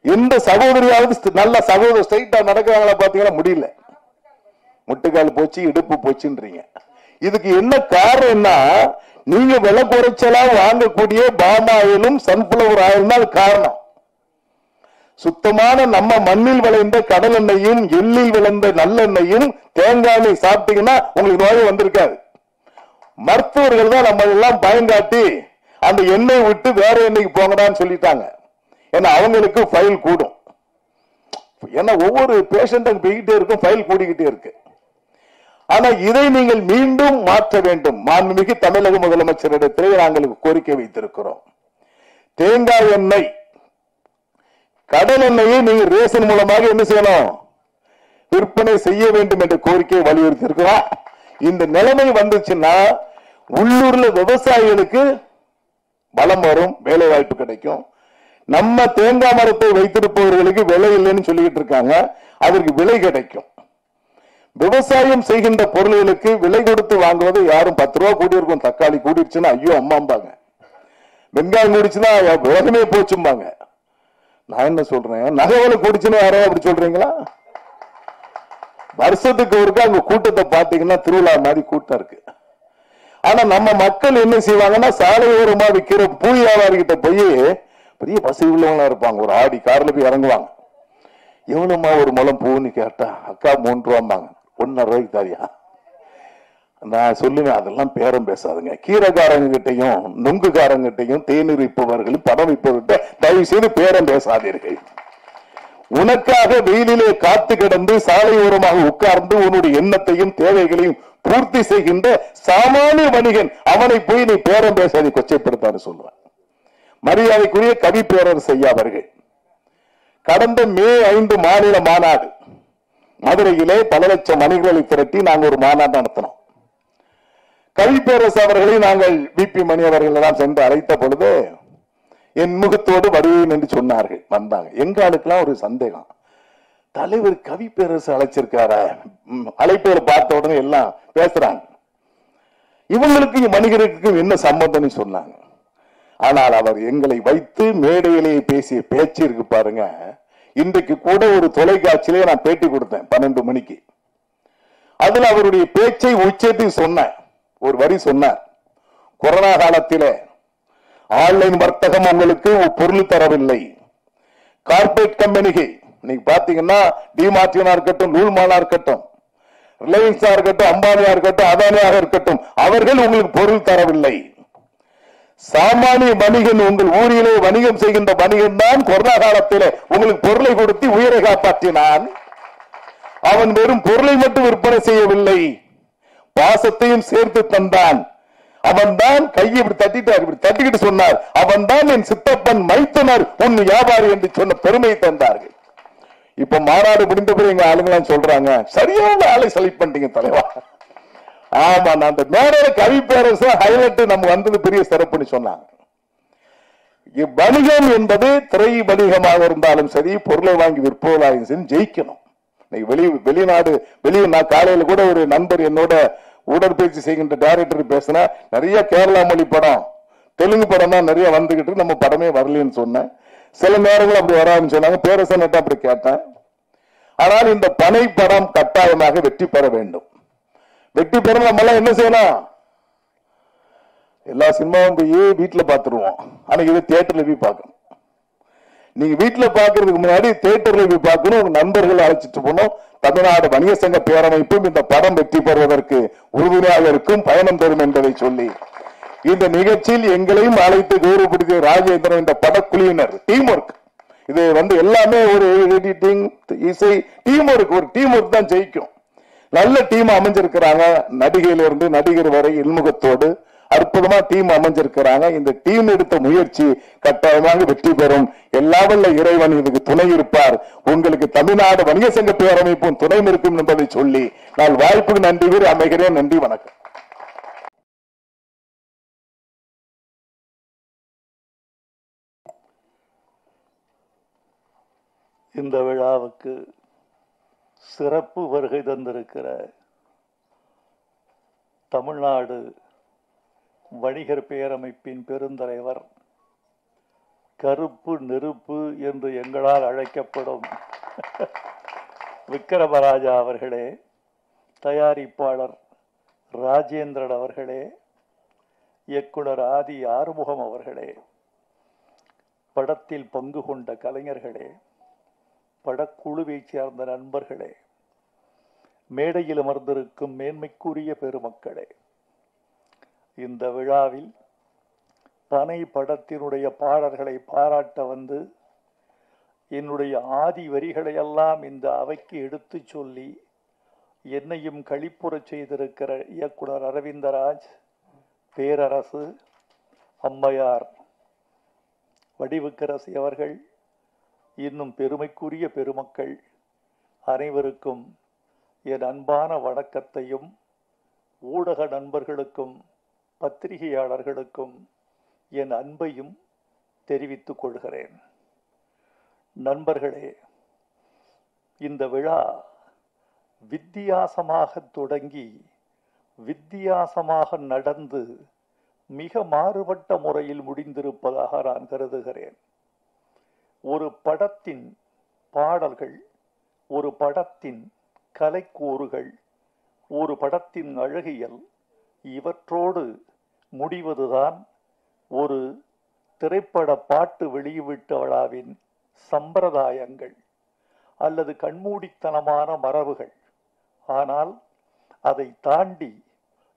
எந்த சகோதரியாவது நல்ல சகோதரர் ஸ்ட்ரைட்டா நடக்கிறாங்களா பாத்தீங்கன்னா முடியல. முட்டுக்கால் போச்சு, இடுப்பு போச்சுன்றீங்க. இதுக்கு என்ன காரணம்னா, நீங்க விலை குறைச்சலா வாங்கக்கூடிய பாமாயிலும் சன்ஃபிளவர் ஆயிலும் தான் காரணம். சுத்தமான நம்ம மண்ணில் விளைந்த கடல் எண்ணெயும் எள்ளில் விளைந்த நல்லெண்ணையும் தேங்காய் சாப்பிட்டீங்கன்னா உங்களுக்கு நோய் வந்திருக்காது. மருத்துவர்கள் தான் நம்ம எல்லாம் பயங்காட்டி அந்த எண்ணெய் விட்டு வேற எண்ணெய்க்கு போங்கடான்னு சொல்லிட்டாங்க. ஏன்னா அவங்களுக்கு ஃபைல் கூடும். ஏன்னா ஒவ்வொரு பேஷண்ட்டும் போய்கிட்டே இருக்கும், ஃபைல் கூடிக்கிட்டே இருக்கு. ஆனா இதை நீங்கள் மீண்டும் மாற்ற வேண்டும். மாண்புமிகு தமிழக முதலமைச்சரிடத்திலே நாங்கள் கோரிக்கை வைத்திருக்கிறோம். தேங்காய் எண்ணெய், கடல் எண்ணெயை நீங்க ரேஷன் மூலமாக என்ன செய்யணும், விற்பனை செய்ய வேண்டும் என்ற கோரிக்கையை வலியுறுத்தி இருக்கிறோம். இந்த நிலைமை வந்துச்சுன்னா உள்ளூர்ல விவசாயிகளுக்கு பலம் வரும், வேலை வாய்ப்பு கிடைக்கும். நம்ம தேங்காய் மரத்தை வைத்திருப்பவர்களுக்கு விலை இல்லைன்னு சொல்லிட்டு இருக்காங்க, அதற்கு விலை கிடைக்கும். விவசாயம் செய்கின்ற பொருள்களுக்கு விலை கொடுத்து வாங்குவது யாரும் 10 ரூபா கூடி இருக்கும். தக்காளி கூடிடுச்சுன்னா ஐயோ அம்மாம்பாங்க, வெங்காயம் கூடிச்சுன்னா உலகமே போச்சும்பாங்க. நான் என்ன சொல்றேன், நகவலை கூடிச்சுன்னா யாரோ அப்படி சொல்றீங்களா? வருஷத்துக்கு ஒருக்கா அங்க கூட்டத்தை பாத்தீங்கன்னா திருவிழா மாதிரி கூட்டம் இருக்கு. ஆனா நம்ம மக்கள் என்ன செய்வாங்கன்னா, சாலையோரமா விற்கிற பூ வியாபாரிகிட்ட போய், பெரிய வசதி உள்ளவங்களா இருப்பாங்க, ஒரு ஆடி கார்ல போய் இறங்குவாங்க. எவ்வளவுமா ஒரு முழம் பூன்னு கேட்டா, அக்கா 3 ரூபாம்பாங்க. 1.5 ரூபாய்க்கு தாரியா? நான் சொல்லுவேன், அதெல்லாம் பேரம் பேசாதுங்க. கீரைக்காரங்க கிட்டையும் நுங்குக்காரங்கிட்டையும் தேநீர் விற்பவர்களும் பணம் விற்பவர்கிட்ட தயவு செய்து பேரம் பேசாதீர்கள். உனக்காக வெயிலிலே காத்து கிடந்து சாலையோரமாக உட்கார்ந்து உன்னுடைய எண்ணத்தையும் தேவைகளையும் பூர்த்தி செய்கின்ற சாமானிய வணிகன், அவனை போய் நீ பேரம் பேசாதி கொச்சைப்படுத்தான்னு சொல்லுவேன். மரியாதைக்குரிய கவி பேரரசு ஐயா அவர்கள் கடந்த மே 5 மாநில மாநாடு மதுரையிலே பல லட்சம் மணிகளை திரட்டி நாங்கள் ஒரு மாநாடு நடத்தினோம். கவி பேரரசு அவர்களை நாங்கள் பிபி மணி அவர்கள் எல்லாம் சென்று அழைத்த பொழுது என் முகத்தோடு வருவேன் என்று சொன்னார்கள். வந்தாங்க. எங்களுக்கெல்லாம் ஒரு சந்தேகம், தலைவர் கவி பேரரசு அழைச்சிருக்கார, அழைப்பை பார்த்த உடனே எல்லாம் பேசுறாங்க, இவங்களுக்கு மனிதருக்கும் என்ன சம்பந்தம்னு சொன்னாங்க. ஆனால் அவர் எங்களை வைத்து மேடையிலேயே பேசிய பேச்சு இருக்கு பாருங்க. இன்றைக்கு கூட ஒரு தொலைக்காட்சியிலே நான் பேட்டி கொடுத்தேன் 12 மணிக்கு. அதுல அவருடைய பேச்சை உச்சத்தில் சொன்னேன். ஒரு வரி சொன்னார், கொரோனா காலத்திலே ஆன்லைன் வர்த்தகம் உங்களுக்கு பொருள் தரவில்லை, கார்பரேட் கம்பெனிக்கு நீங்க பாத்தீங்கன்னா டிமார்டினா இருக்கட்டும், நூல்மாலா இருக்கட்டும், ரிலையன்ஸா இருக்கட்டும், அம்பானியா இருக்கட்டும், அதானியாக இருக்கட்டும், அவர்கள் உங்களுக்கு பொருள் தரவில்லை. சாமானிய வணிகன், உங்கள் ஊரிலே வணிகம் செய்கின்ற வணிகன் தான் கொரோனா காலத்தில் உங்களுக்கு பொருளை கொடுத்து உயிரை காப்பாற்றினான். அவன் வெறும் பொருளை மட்டும் விற்பனை செய்யவில்லை, பாசத்தையும் சேர்த்து தந்தான். அவன் தான் கையை இப்படி தட்டிட்டார், இப்படி தட்டிக்கிட்டு சொன்னார், அவன் தான் என் சித்தப்பன் மைத்துனர் உன் வியாபாரி என்று சொன்ன பெருமை தந்தார்கள். இப்ப மாநாடு முடிந்த பிறகு எங்க ஆளுங்களாம் சொல்றாங்க, சரியான ஆளை செலக்ட் பண்ணிட்டீங்க தலைவா. ஆமா, நான் அந்த மேடையில கவி பேரரசு ஹைலைட் நம்ம வந்தது பெரிய சிறப்புன்னு சொன்னாங்க. வணிகம் என்பது திரை வணிகமாக இருந்தாலும் சரி, பொருளை வாங்கி விற்பவர்களாக சரி, ஜெயிக்கணும். வெளிநாடு நான் காலையில கூட ஒரு நண்பர் என்னோட உடற்பயிற்சி செய்கின்ற டைரக்டர் பேசினா, நிறைய கேரளா மொழி படம், தெலுங்கு படம் தான் நிறைய வந்துகிட்டு நம்ம படமே வரலன்னு சொன்னேன். சில நேரங்கள் அப்படி வராதுன்னு சொன்னாங்க. பேரரசன் அப்படி கேட்டேன். ஆனால் இந்த பனை படம் கட்டாயமாக வெற்றி பெற வேண்டும். வெற்றி பெற நம்ம எல்லாம் என்ன செய்யணும்? எல்லா சினிமாவும் போய் வீட்டுல பாத்துருவோம். ஆனா இது தியேட்டர்ல போய் பார்க்கணும். நீங்க வீட்டுல பாக்குறதுக்கு முன்னாடி தியேட்டர்ல போய் பார்க்கணும். உங்க நண்பர்கள் அழைச்சிட்டு போனோம். தமிழ்நாடு வணிக சங்க பேரமைப்பும் இந்த படம் வெற்றி பெறுவதற்கு உறுதுணையாக இருக்கும், பயணம் தரும் என்பதை சொல்லி இந்த நிகழ்ச்சியில் எங்களையும் அழைத்து கௌரவப்படுத்திய ராஜேந்திரன் இந்த படக்குழுவினர் டீம் ஒர்க், இது எல்லாமே ஒரு எடிட்டிங், இசை டீம் ஒர்க், ஒரு டீம் ஒர்க் தான் ஜெயிக்கும். நல்ல டீம் அமைஞ்சிருக்கிறாங்க. நடிகையிலிருந்து நடிகர் வரை இன்முகத்தோடு அற்புதமா டீம் அமைஞ்சிருக்கிறாங்க. இந்த டீம் எடுத்த முயற்சி கட்டாயமாக வெற்றி பெறும். எல்லாவல்ல இறைவன் இதுக்கு துணை இருப்பார். உங்களுக்கு தமிழ்நாடு வணிக சங்க பேரமைப்பும் துணை இருக்கும் என்பதை சொல்லி நான் வாய்ப்புக்கு நன்றி கூறி அமைகிறேன். நன்றி, வணக்கம். இந்த விழாவுக்கு சிறப்பு வருகை தந்திருக்கிற தமிழ்நாடு வணிகர் பேரமைப்பின் பெருந்தலைவர், கருப்பு நெருப்பு என்று எங்களால் அழைக்கப்படும் விக்கிரமராஜா அவர்களே, தயாரிப்பாளர் ராஜேந்திரன் அவர்களே, இயக்குனர் ஆதி ஆறுமுகம் அவர்களே, படத்தில் பங்கு கொண்ட கலைஞர்களே, படக்குழுவை சேர்ந்த நண்பர்களே, மேடையில் அமர்ந்திருக்கும் மேன்மைக்குரிய பெருமக்களே, இந்த விழாவில் பனை படத்தினுடைய பாடல்களை பாராட்ட வந்து என்னுடைய ஆதி வரிகளையெல்லாம் இந்த அவைக்கு எடுத்து சொல்லி என்னையும் களிப்புறச் செய்திருக்கிற இயக்குனர் அரவிந்தராஜ், பேரரசு, அம்மையார் வடிவுக்கரசி அவர்கள், இன்னும் பெருமைக்குரிய பெருமக்கள் அனைவருக்கும் என் அன்பான வணக்கத்தையும், ஊடக நண்பர்களுக்கும் பத்திரிகையாளர்களுக்கும் என் அன்பையும் தெரிவித்துக் கொள்கிறேன். நண்பர்களே, இந்த விழா வித்தியாசமாக தொடங்கி வித்தியாசமாக நடந்து மிக மாறுபட்ட முறையில் முடிந்திருப்பதாக நான் கருதுகிறேன். ஒரு படத்தின் பாடல்கள், ஒரு படத்தின் கலைக்கூறுகள், ஒரு படத்தின் அழகியல், இவற்றோடு முடிவதுதான் ஒரு திரைப்பட பாட்டு வெளியீட்டு விழாவின் சம்பிரதாயங்கள் அல்லது கண்மூடித்தனமான மரபுகள். ஆனால் அதை தாண்டி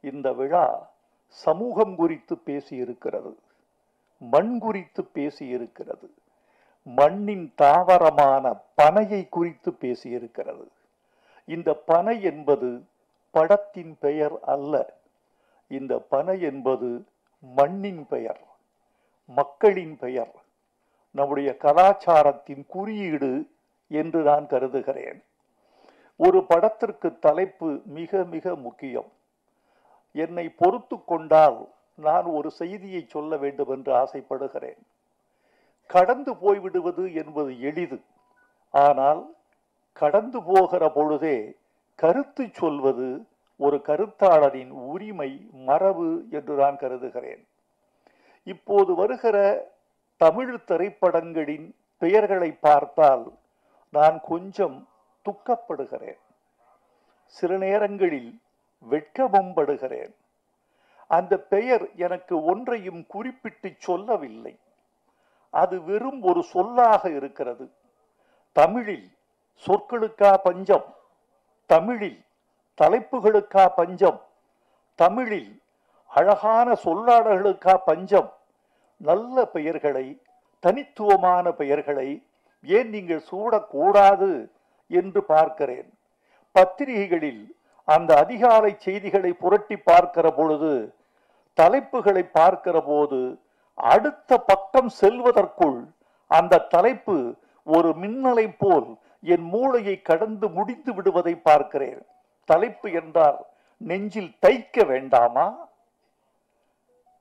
இந்த விழா சமூகம் குறித்து பேசியிருக்கிறது, மண் குறித்து பேசியிருக்கிறது, மண்ணின் தாவரமான பனையை குறித்து பேசியிருக்கிறது. இந்த பனை என்பது படத்தின் பெயர் அல்ல. இந்த பனை என்பது மண்ணின் பெயர், மக்களின் பெயர், நம்முடைய கலாச்சாரத்தின் குறியீடு என்று நான் கருதுகிறேன். ஒரு படத்திற்கு தலைப்பு மிக மிக முக்கியம். என்னை பொறுத்து கொண்டால் நான் ஒரு செய்தியை சொல்ல வேண்டும் என்று ஆசைப்படுகிறேன். கடந்து போய்விடுவது என்பது எளிது. ஆனால் கடந்து போகிற பொழுதே கருத்து சொல்வது ஒரு கருத்தாளரின் உரிமை, மரபு என்று நான் கருதுகிறேன். இப்போது வருகிற தமிழ் திரைப்படங்களின் பெயர்களை பார்த்தால் நான் கொஞ்சம் துக்கப்படுகிறேன், சில நேரங்களில் வெட்கமும் படுகிறேன். அந்த பெயர் எனக்கு ஒன்றையும் குறிப்பிட்டு சொல்லவில்லை. அது வெறும் ஒரு சொல்லாக இருக்கிறது. தமிழில் சொற்களுக்கா பஞ்சம்? தமிழில் தலைப்புகளுக்கா பஞ்சம்? தமிழில் அழகான சொல்லாடல்களுக்கா பஞ்சம்? நல்ல பெயர்களை, தனித்துவமான பெயர்களை ஏன் நீங்கள் சூடக்கூடாது என்று பார்க்கிறேன். பத்திரிகைகளில் அந்த அதிகாலை செய்திகளை புரட்டி பார்க்கிற பொழுது, தலைப்புகளை பார்க்கிற போது, அடுத்த பக்கம் செல்வதற்குள் அந்த தலைப்பு ஒரு மின்னலை போல் என் மூளையை கடந்து முடிந்து விடுவதை பார்க்கிறேன். தலைப்பு என்றால் நெஞ்சில் தைக்க வேண்டாமா?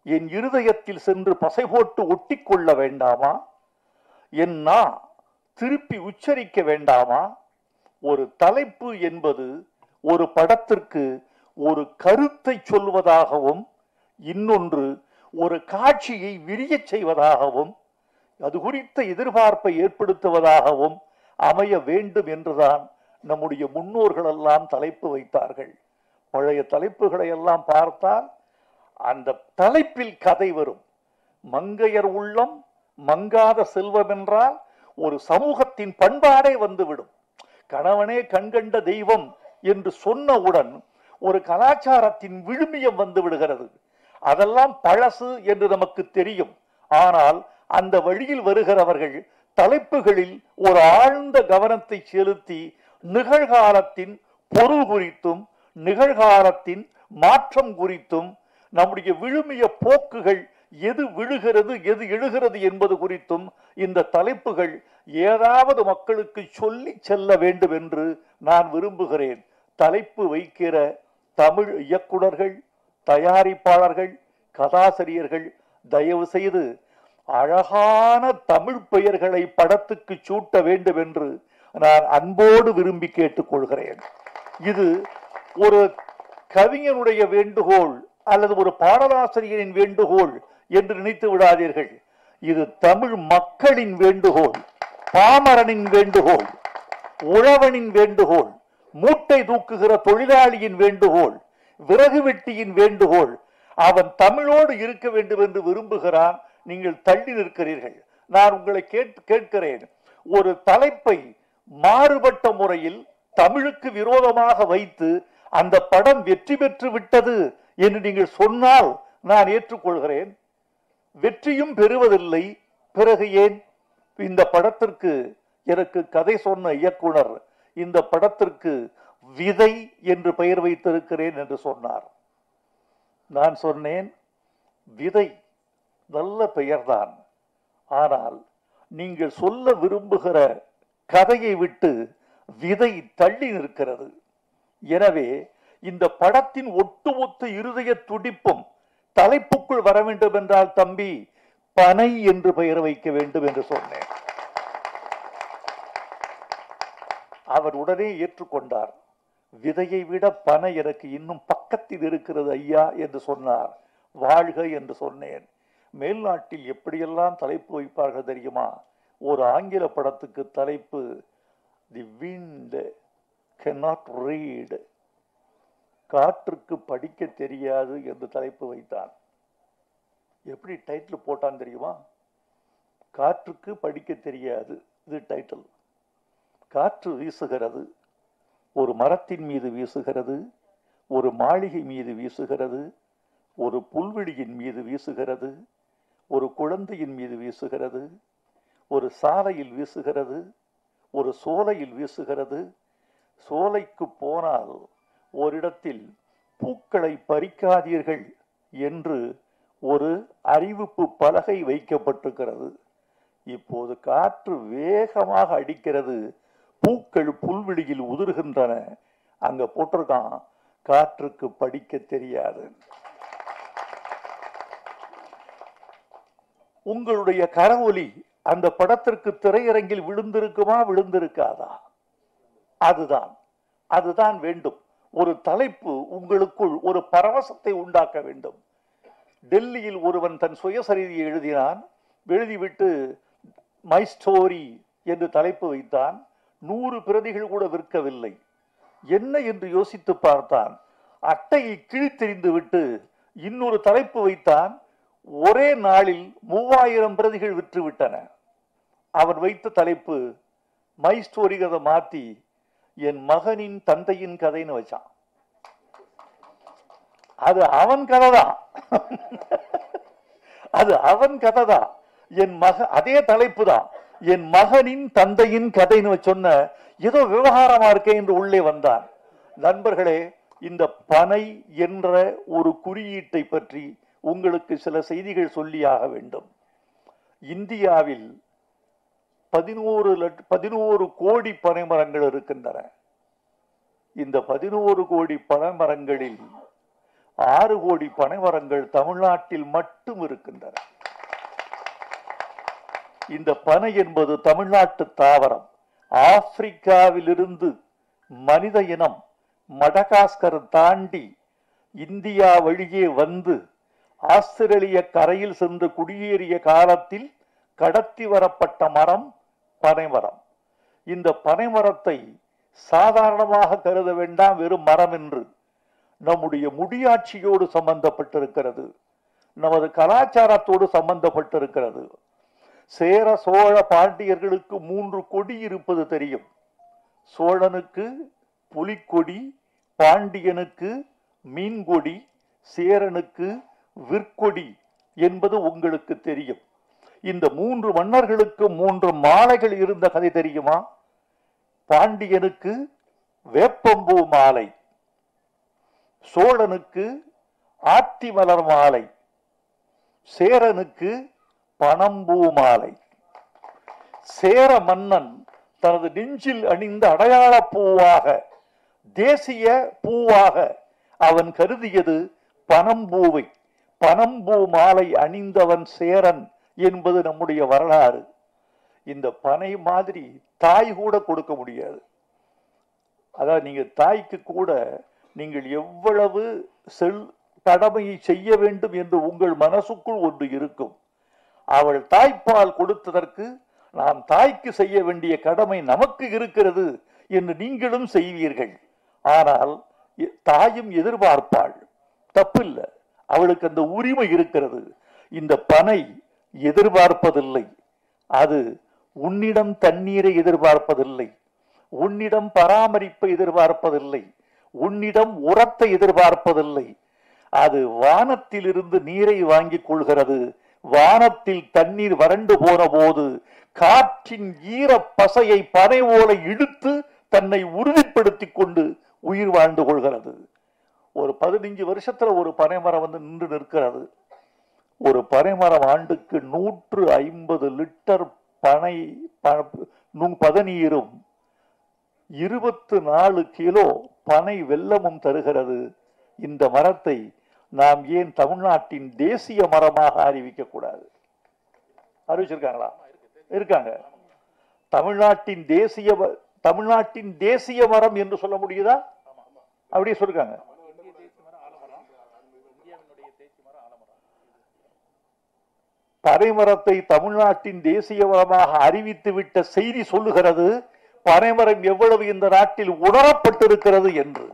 என் இருதயத்தில் சென்று பசை போட்டு ஒட்டி கொள்ள வேண்டாமா? என் நான் திருப்பி உச்சரிக்க வேண்டாமா? ஒரு தலைப்பு என்பது ஒரு படத்திற்கு ஒரு கருத்தை சொல்வதாகவும், இன்னொன்று ஒரு காட்சியை விரிய செய்வதாகவும், அது குறித்த எதிர்பார்ப்பை ஏற்படுத்துவதாகவும் அமைய வேண்டும் என்றுதான் நம்முடைய முன்னோர்கள் எல்லாம் தலைப்பு வைத்தார்கள். பழைய தலைப்புகளை எல்லாம் பார்த்தால் அந்த தலைப்பில் கதை வரும். மங்கையர் உள்ளம் மங்காத செல்வம் என்றால் ஒரு சமூகத்தின் பண்பாடே வந்துவிடும். கணவனே கண்கண்ட தெய்வம் என்று சொன்னவுடன் ஒரு கலாச்சாரத்தின் விழுமியம் வந்து விடுகிறது. அதெல்லாம் பழசு என்று நமக்கு தெரியும். ஆனால் அந்த வழியில் வருகிறவர்கள் தலைப்புகளில் ஒரு ஆழ்ந்த கவனத்தை செலுத்தி நிகழ்காலத்தின் பொருள் குறித்தும் நிகழ்காலத்தின் மாற்றம் குறித்தும் நம்முடைய விழுமிய போக்குகள் எது விழுகிறது எது எழுகிறது என்பது குறித்தும் இந்த தலைப்புகள் ஏதாவது மக்களுக்கு சொல்லி செல்ல வேண்டும் என்று நான் விரும்புகிறேன். தலைப்பு வைக்கிற தமிழ் இயக்குனர்கள், தயாரிப்பாளர்கள், கதாசிரியர்கள் தயவு செய்து அழகான தமிழ் பெயர்களை படத்துக்கு சூட்ட வேண்டும் என்று நான் அன்போடு விரும்பி கேட்டுக்கொள்கிறேன். இது ஒரு கவிஞனுடைய வேண்டுகோள் அல்லது ஒரு பாடலாசிரியரின் வேண்டுகோள் என்று நினைத்து விடாதீர்கள். இது தமிழ் மக்களின் வேண்டுகோள், பாமரனின் வேண்டுகோள், உழவனின் வேண்டுகோள், மூட்டை தூக்குகிற தொழிலாளியின் வேண்டுகோள், விறகு வெட்டியின் வேண்டுகோள். அவன் தமிழோடு இருக்க வேண்டும் என்று விரும்புகிறான். நீங்கள் தள்ளி நிற்கிறீர்கள். நான் உங்களை கேட்கிறேன், ஒரு தலைப்பை மாறுபட்ட முறையில் தமிழுக்கு விரோதமாக வைத்து அந்த படம் வெற்றி பெற்று விட்டது என்று நீங்கள் சொன்னால் நான் ஏற்றுக்கொள்கிறேன். வெற்றியும் பெறுவதில்லை. பிறகு ஏன் இந்த படத்திற்கு எனக்கு கதை சொன்ன இயக்குனர் இந்த படத்திற்கு விதை என்று பெயர் வைத்திருக்கிறேன் என்று சொன்னார். நான் சொன்னேன், விதை நல்ல பெயர்தான், ஆனால் நீங்கள் சொல்ல விரும்புகிற கதையை விட்டு விதை தள்ளி நிற்கிறது. எனவே இந்த படத்தின் ஒட்டுமொத்த இருதய துடிப்பும் தலைப்புக்குள் வர வேண்டும் என்றால் தம்பி பனை என்று பெயர் வைக்க வேண்டும் என்று சொன்னேன். அவர் உடனே ஏற்றுக்கொண்டார். விதையை விட பனை எனக்கு இன்னும் பக்கத்தில் இருக்கிறது ஐயா என்று சொன்னார். வாழ்க என்று சொன்னேன். மேல்நாட்டில் எப்படியெல்லாம் தலைப்பு வைப்பார்கள் தெரியுமா? ஒரு ஆங்கில படத்துக்கு தலைப்பு தி விண்ட் cannot read, காற்றுக்கு படிக்க தெரியாது என்று தலைப்பு வைத்தான். எப்படி டைட்டில் போட்டான் தெரியுமா? காற்றுக்கு படிக்க தெரியாது, இது டைட்டில். காற்று வீசுகிறது, ஒரு மரத்தின் மீது வீசுகிறது, ஒரு மாளிகை மீது வீசுகிறது, ஒரு புல்வெளியின் மீது வீசுகிறது, ஒரு குழந்தையின் மீது வீசுகிறது, ஒரு சாலையில் வீசுகிறது, ஒரு சோலையில் வீசுகிறது. சோலைக்கு போனால் ஓரிடத்தில் பூக்களை பறிக்காதீர்கள் என்று ஒரு அறிவிப்பு பலகை வைக்கப்பட்டிருக்கிறது. இப்போது காற்று வேகமாக அடிக்கிறது, பூக்கள் புல்வெளியில் உதிர்கின்றன. அங்க போட்டிருக்கான், காற்றுக்கு படிக்க தெரியாது. உங்களுடைய கரவொலி அந்த படத்திற்கு திரையரங்கில் விழுந்திருக்குமா, விழுந்திருக்காதா? அதுதான் வேண்டும். ஒரு தலைப்பு உங்களுக்குள் ஒரு பரவசத்தை உண்டாக்க வேண்டும். டெல்லியில் ஒருவன் தன் சுயசரிதியை எழுதினான். எழுதிவிட்டு மை ஸ்டோரி என்று தலைப்பு வைத்தான். 100 பிரதிகள் கூட விற்கவில்லை. என்ன என்று யோசித்து பார்த்தான். அட்டையை கிழித்தெறிந்து விட்டு இன்னொரு தலைப்பு வைத்தான். ஒரே நாளில் 3000 பிரதிகள் விற்றுவிட்டன. அவன் வைத்த தலைப்பு மை ஸ்டோரி கதை மாத்தி என் மகனின் தந்தையின் கதைன்னு வச்சான். அது அவன் கதை தான், அது அவன் கதை தான். என் அதே தலைப்பு தான், என் மகனின் தந்தையின் கதைன்னு சொன்ன ஏதோ விவகாரமா இருக்கே என்று உள்ளே வந்தான். நண்பர்களே, இந்த பனை என்ற ஒரு குறியீட்டை பற்றி உங்களுக்கு சில செய்திகள் சொல்லியாக வேண்டும். இந்தியாவில் 11 கோடி பனைமரங்கள் இருக்கின்றன. இந்த 11 கோடி பனைமரங்களில் 6 கோடி பனைமரங்கள் தமிழ்நாட்டில் மட்டும் இருக்கின்றன. இந்த பனை என்பது தமிழ்நாட்டு தாவரம். ஆப்பிரிக்காவிலிருந்து மனித இனம் மடகாஸ்கர் தாண்டி இந்தியா வழியே வந்து ஆஸ்திரேலிய கரையில் சென்று குடியேறிய காலத்தில் கடத்தி வரப்பட்ட மரம் பனைமரம். இந்த பனைமரத்தை சாதாரணமாக கருத வேண்டாம், வெறும் மரம் என்று. நம்முடைய முடியாட்சியோடு சம்பந்தப்பட்டிருக்கிறது, நமது கலாச்சாரத்தோடு சம்பந்தப்பட்டிருக்கிறது. சேர சோழ பாண்டியர்களுக்கு 3 கொடி இருப்பது தெரியும். சோழனுக்கு புலிக்கொடி, பாண்டியனுக்கு மீன்கொடி, சேரனுக்கு விற்கொடி என்பது உங்களுக்கு தெரியும். இந்த 3 மன்னர்களுக்கு 3 மாலைகள் இருந்த கதை தெரியுமா? பாண்டியனுக்கு வேப்பம்பூ மாலை, சோழனுக்கு ஆத்திமலர் மாலை, சேரனுக்கு பனம்பூ மாலை. சேர மன்னன் தனது நெஞ்சில் அணிந்த அடையாள பூவாக, தேசிய பூவாக அவன் கருதியது பனம்பூவை. பனம்பூ மாலை அணிந்தவன் சேரன் என்பது நம்முடைய வரலாறு. இந்த பனை மாதிரி தாய் கூட கொடுக்க முடியாது. அதாவது நீங்க தாய்க்கு கூட நீங்கள் எவ்வளவு கடமையை செய்ய வேண்டும் என்று உங்கள் மனசுக்குள் ஒன்று இருக்கும். அவள் தாய்ப்பால் கொடுத்ததற்கு நாம் தாய்க்கு செய்ய வேண்டிய கடமை நமக்கு இருக்கிறது என்று நீங்களும் செய்வீர்கள். ஆனால் தாயும் எதிர்பார்ப்பாள், தப்பில்லை, அவளுக்கு அந்த உரிமை இருக்கிறது. இந்த பனை எதிர்பார்ப்பதில்லை. அது உன்னிடம் தண்ணீரை எதிர்பார்ப்பதில்லை, உன்னிடம் பராமரிப்பை எதிர்பார்ப்பதில்லை, உன்னிடம் உரத்தை எதிர்பார்ப்பதில்லை. அது வானத்திலிருந்து நீரை வாங்கிக் கொள்கிறது. வானத்தில் தண்ணீர் வறண்டு போன போது காற்றின் ஈர பசையை பனை ஓலை இழுத்து தன்னை உறுதிப்படுத்திக் கொண்டு உயிர் வாழ்ந்து கொள்கிறது. ஒரு 15 வருஷத்துல ஒரு பனைமரம் வந்து நின்று நிற்கிறது. ஒரு பனைமரம் ஆண்டுக்கு 150 லிட்டர் பதநீரும் 24 கிலோ பனை வெல்லமும் தருகிறது. இந்த மரத்தை நாம் ஏன் தமிழ்நாட்டின் தேசிய மரமாக அறிவிக்க கூடாது? அறிவிச்சிருக்காங்களா? இருக்காங்க. தமிழ்நாட்டின் தேசிய மரம் என்று சொல்ல முடியுதா? அப்படியே சொல்லிருக்காங்க. பனைமரத்தை தமிழ்நாட்டின் தேசிய மரமாக அறிவித்து விட்ட செய்தி சொல்லுகிறது பனைமரம் எவ்வளவு இந்த நாட்டில் உணரப்பட்டிருக்கிறது என்று.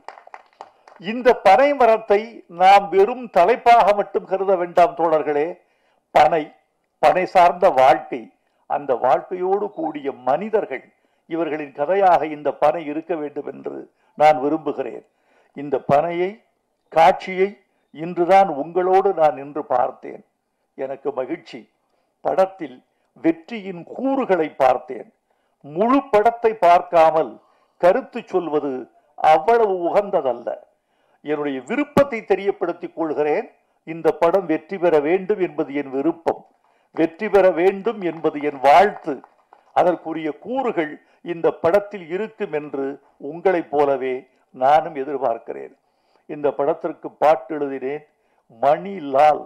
இந்த பனைமரத்தை நாம் வெறும் தலைப்பாக மட்டும் கருத வேண்டாம் தோழர்களே. பனை சார்ந்த வாழ்க்கை, அந்த வாழ்க்கையோடு கூடிய மனிதர்கள், இவர்களின் கதையாக இந்த பனை இருக்க வேண்டும் என்று நான் விரும்புகிறேன். இந்த பனையை, காட்சியை இன்றுதான் உங்களோடு நான் நின்று பார்த்தேன். எனக்கு மகிழ்ச்சி. படத்தில் வெற்றியின் கூறுகளை பார்த்தேன். முழு படத்தை பார்க்காமல் கருத்து சொல்வது அவ்வளவு உகந்ததல்ல. என்னுடைய விருப்பத்தை தெரியப்படுத்திக் கொள்கிறேன். இந்த படம் வெற்றி பெற வேண்டும் என்பது என் விருப்பம், வெற்றி பெற வேண்டும் என்பது என் வாழ்த்து. அதற்குரிய கூறுகள் இந்த படத்தில் இருக்கும் என்று உங்களைப் போலவே நானும் எதிர்பார்க்கிறேன். இந்த படத்திற்கு பாட்டு எழுதினேன். மணிலால்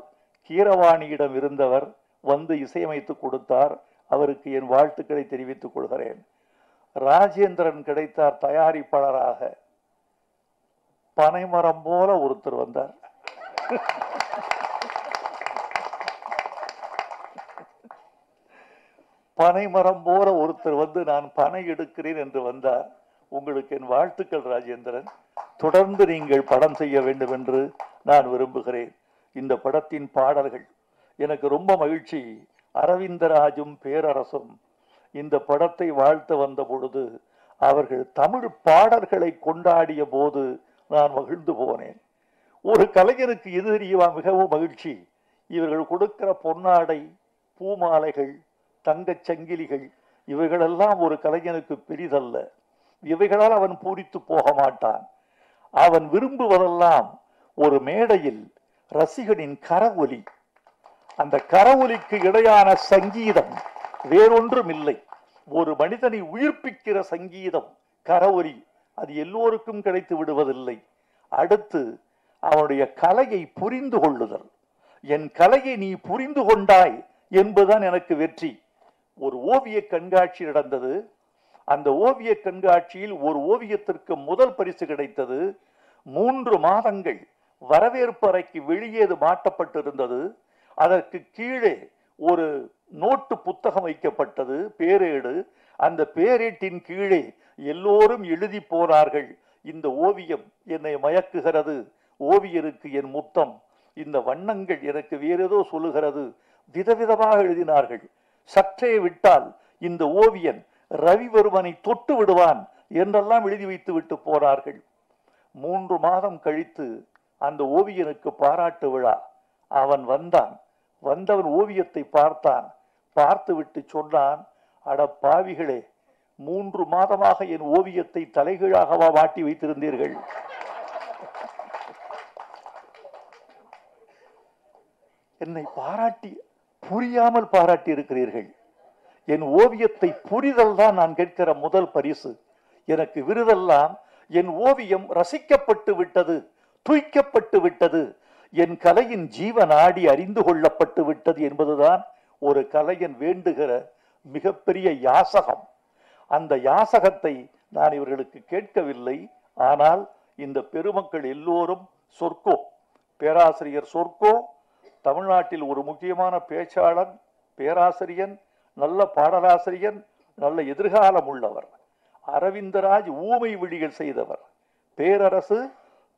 கீரவாணியிடம் இருந்தவர் வந்து இசையமைத்து கொடுத்தார். அவருக்கு என் வாழ்த்துக்களை தெரிவித்துக் கொள்கிறேன். ராஜேந்திரன் கிடைத்தார் தயாரிப்பாளராக. பனைமரம் போல ஒருத்தர் வந்தார். பனைமரம் போல ஒருத்தர் வந்து நான் பனை எடுக்கிறேன் என்று வந்தார். உங்களுக்கு என் வாழ்த்துக்கள் ராஜேந்திரன். தொடர்ந்து நீங்கள் படம் செய்ய வேண்டும் என்று நான் விரும்புகிறேன். இந்த படத்தின் பாடல்கள், எனக்கு ரொம்ப மகிழ்ச்சி. அரவிந்தராஜும் பேரரசும் இந்த படத்தை வாழ்த்த வந்த பொழுது அவர்கள் தமிழ் பாடல்களை கொண்டாடிய போது நான் மகிழ்ந்து போனேன். ஒரு கலைஞருக்கு எது தெரியுமா மிகவும் மகிழ்ச்சி? இவர்கள் கொடுக்கிற பொன்னாடை, பூமாலைகள், தங்கச் சங்கிலிகள், இவைகளெல்லாம் ஒரு கலைஞனுக்கு பெரிதல்ல. இவைகளால் அவன் பூரித்து போக மாட்டான். அவன் விரும்புவதெல்லாம் ஒரு மேடையில் ரசிகனின் கரவொலி. அந்த கரவொலிக்கு இடையான சங்கீதம் வேறொன்றும் இல்லை. ஒரு மனிதனை உயிர்ப்பிக்கிற சங்கீதம் கரவொலி. அது எல்லோருக்கும் கிடைத்து விடுவதில்லை. அடுத்து அவனுடைய கலையை புரிந்து கொள்ளுதல். என் கலையை நீ புரிந்து கொண்டாய் என்பதுதான் எனக்கு வெற்றி. ஒரு ஓவிய கண்காட்சி நடந்தது. அந்த ஓவிய கண்காட்சியில் ஒரு ஓவியத்திற்கு முதல் பரிசு கிடைத்தது. 3 மாதங்கள் வரவேற்பு அறைக்கு வெளியே மாட்டப்பட்டிருந்தது. அதற்கு கீழே ஒரு நோட்டு புத்தகம் வைக்கப்பட்டது, பேரேடு. அந்த பேரேட்டின் கீழே எல்லோரும் எழுதி போனார்கள், இந்த ஓவியம் என்னை மயக்குகிறது, ஓவியருக்கு என் முத்தம், இந்த வண்ணங்கள் எனக்கு வேறேதோ சொல்லுகிறது. விதவிதமாக எழுதினார்கள். சற்றே விட்டால் இந்த ஓவியன் ரவிவர்மனை தொட்டு விடுவான் என்றெல்லாம் எழுதி வைத்து விட்டு போனார்கள். 3 மாதம் கழித்து அந்த ஓவியனுக்கு பாராட்டு விழா. அவன் வந்தான். வந்தவன் ஓவியத்தை பார்த்தான். பார்த்து விட்டு சொன்னான், அட பாவிகளே, 3 மாதமாக என் ஓவியத்தை தலைகீழாகவா மாட்டி வைத்திருந்தீர்கள்? என்னை பாராட்டி புரியாமல் பாராட்டி இருக்கிறீர்கள். என் ஓவியத்தை புரிதல் தான் நான் கேட்கிற முதல் பரிசு. எனக்கு விருதெல்லாம் என் ஓவியம் ரசிக்கப்பட்டு விட்டது, தூய்க்கப்பட்டு விட்டது, என் கலையின் ஜீவநாடி அறிந்து கொள்ளப்பட்டு விட்டது என்பதுதான் ஒரு கலைஞன் வேண்டுகிற மிகப்பெரிய யாசகம். அந்த யாசகத்தை நான் இவர்களுக்கு கேட்கவில்லை. ஆனால் இந்த பெருமக்கள் எல்லோரும் சொர்க்கோ, பேராசிரியர் சொர்க்கோ தமிழ்நாட்டில் ஒரு முக்கியமான பேச்சாளர், பேராசிரியன், நல்ல பாடலாசிரியன், நல்ல எதிர்காலம் உள்ளவர். அரவிந்தராஜ் ஊமை விழிகள் செய்தவர். பேரரசு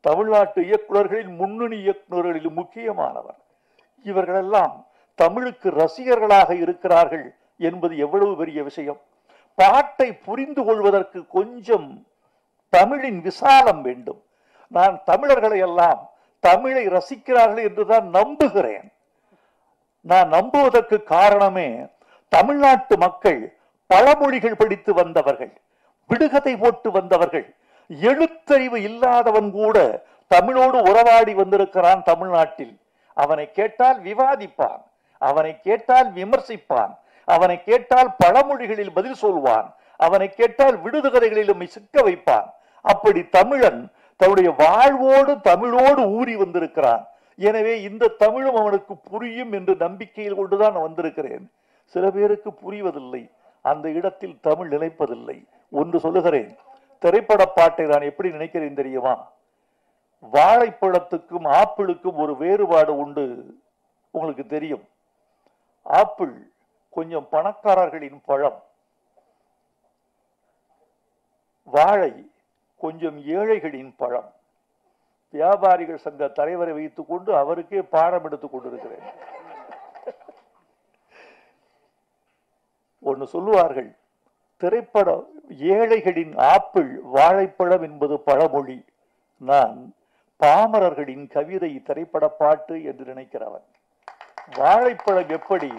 தமிழ்நாட்டு இயக்குநர்களின் முன்னணி இயக்குநர்களில் முக்கியமானவர். இவர்களெல்லாம் தமிழுக்கு ரசிகர்களாக இருக்கிறார்கள் என்பது எவ்வளவு பெரிய விஷயம். பாட்டை புரிந்து கொள்வதற்கு கொஞ்சம் தமிழின் விசாலம் வேண்டும். நான் தமிழர்களை எல்லாம் தமிழை ரசிக்கிறார்கள் என்றுதான் நம்புகிறேன். நான் நம்புவதற்கு காரணமே, தமிழ்நாட்டு மக்கள் பழமொழிகள் படித்து வந்தவர்கள், விடுகதை போட்டு வந்தவர்கள். எழுத்தறிவு இல்லாதவன் கூட தமிழோடு உறவாடி வந்திருக்கிறான் தமிழ்நாட்டில். அவனை கேட்டால் விவாதிப்பான், அவனை கேட்டால் விமர்சிப்பான், அவனை கேட்டால் பழமொழிகளில் பதில் சொல்வான், அவனை கேட்டால் விடுகதைகளிலும் சிக்க வைப்பான். அப்படி தமிழன் தன்னுடைய வாழ்வோடு தமிழோடு ஊறி வந்திருக்கிறான். எனவே இந்த தமிழும் அவனுக்கு புரியும் என்று நம்பிக்கையில் கொண்டுதான் நான் வந்திருக்கிறேன். சில பேருக்கு புரிவதில்லை, அந்த இடத்தில் தமிழ் நிலைப்பதில்லை. ஒன்று சொல்லுகிறேன், திரைப்பட பாட்டை நான் எப்படி நினைக்கிறேன் தெரியுமா? வாழைப்பழத்துக்கும் ஆப்பிளுக்கும் ஒரு வேறுபாடு உண்டு. உங்களுக்கு தெரியும், ஆப்பிள் கொஞ்சம் பணக்காரர்களின் பழம், வாழை கொஞ்சம் ஏழைகளின் பழம். வியாபாரிகள் சங்க தலைவரை வைத்துக் கொண்டு அவருக்கே பாடம் எடுத்துக் கொண்டிருக்கிறேன். ஒன்று சொல்லுவார்கள், திரைப்பட ஏழைகளின் ஆப்பிள் வாழைப்பழம் என்பது பழமொழி. நான் பாமரர்களின் கவிதை திரைப்பட பாட்டு என்று நினைக்கிறவன். வாழைப்பழம் எப்படி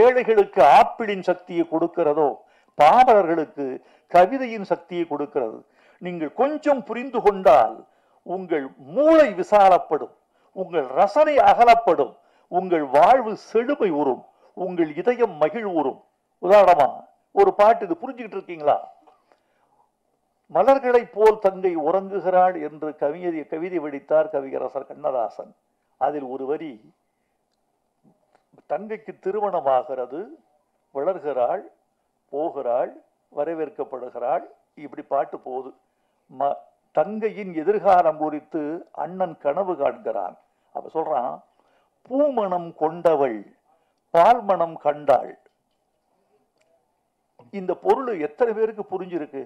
ஏழைகளுக்கு ஆப்பிளின் சக்தியை கொடுக்கிறதோ, பாமரர்களுக்கு கவிதையின் சக்தியை கொடுக்கிறது. நீங்கள் கொஞ்சம் புரிந்து கொண்டால் உங்கள் மூளை விசாலப்படும், உங்கள் ரசனை அகலப்படும், உங்கள் வாழ்வு செழுமை உறும், உங்கள் இதயம் மகிழ்வுறும். உதாரணமா ஒரு பாட்டு, இது புரிஞ்சுக்கிட்டு இருக்கீங்களா? மலர்களை போல் தங்கை உறங்குகிறாள் என்று கவிதை வடித்தார் கவியரசர் கண்ணதாசன். அதில் ஒரு வரி, தங்கைக்கு திருமணமாகிறது, வளர்கிறாள், போகிறாள், வரவேற்கப்படுகிறாள், இப்படி பாட்டு போகுது. தங்கையின் எதிர்காலம் குறித்து அண்ணன் கனவு காண்கிறான். அப்ப சொல்றான், பூமணம் கொண்டவள் பால்மணம் கண்டாள். இந்த பொருள் எத்தனை பேருக்கு புரிஞ்சிருக்கு?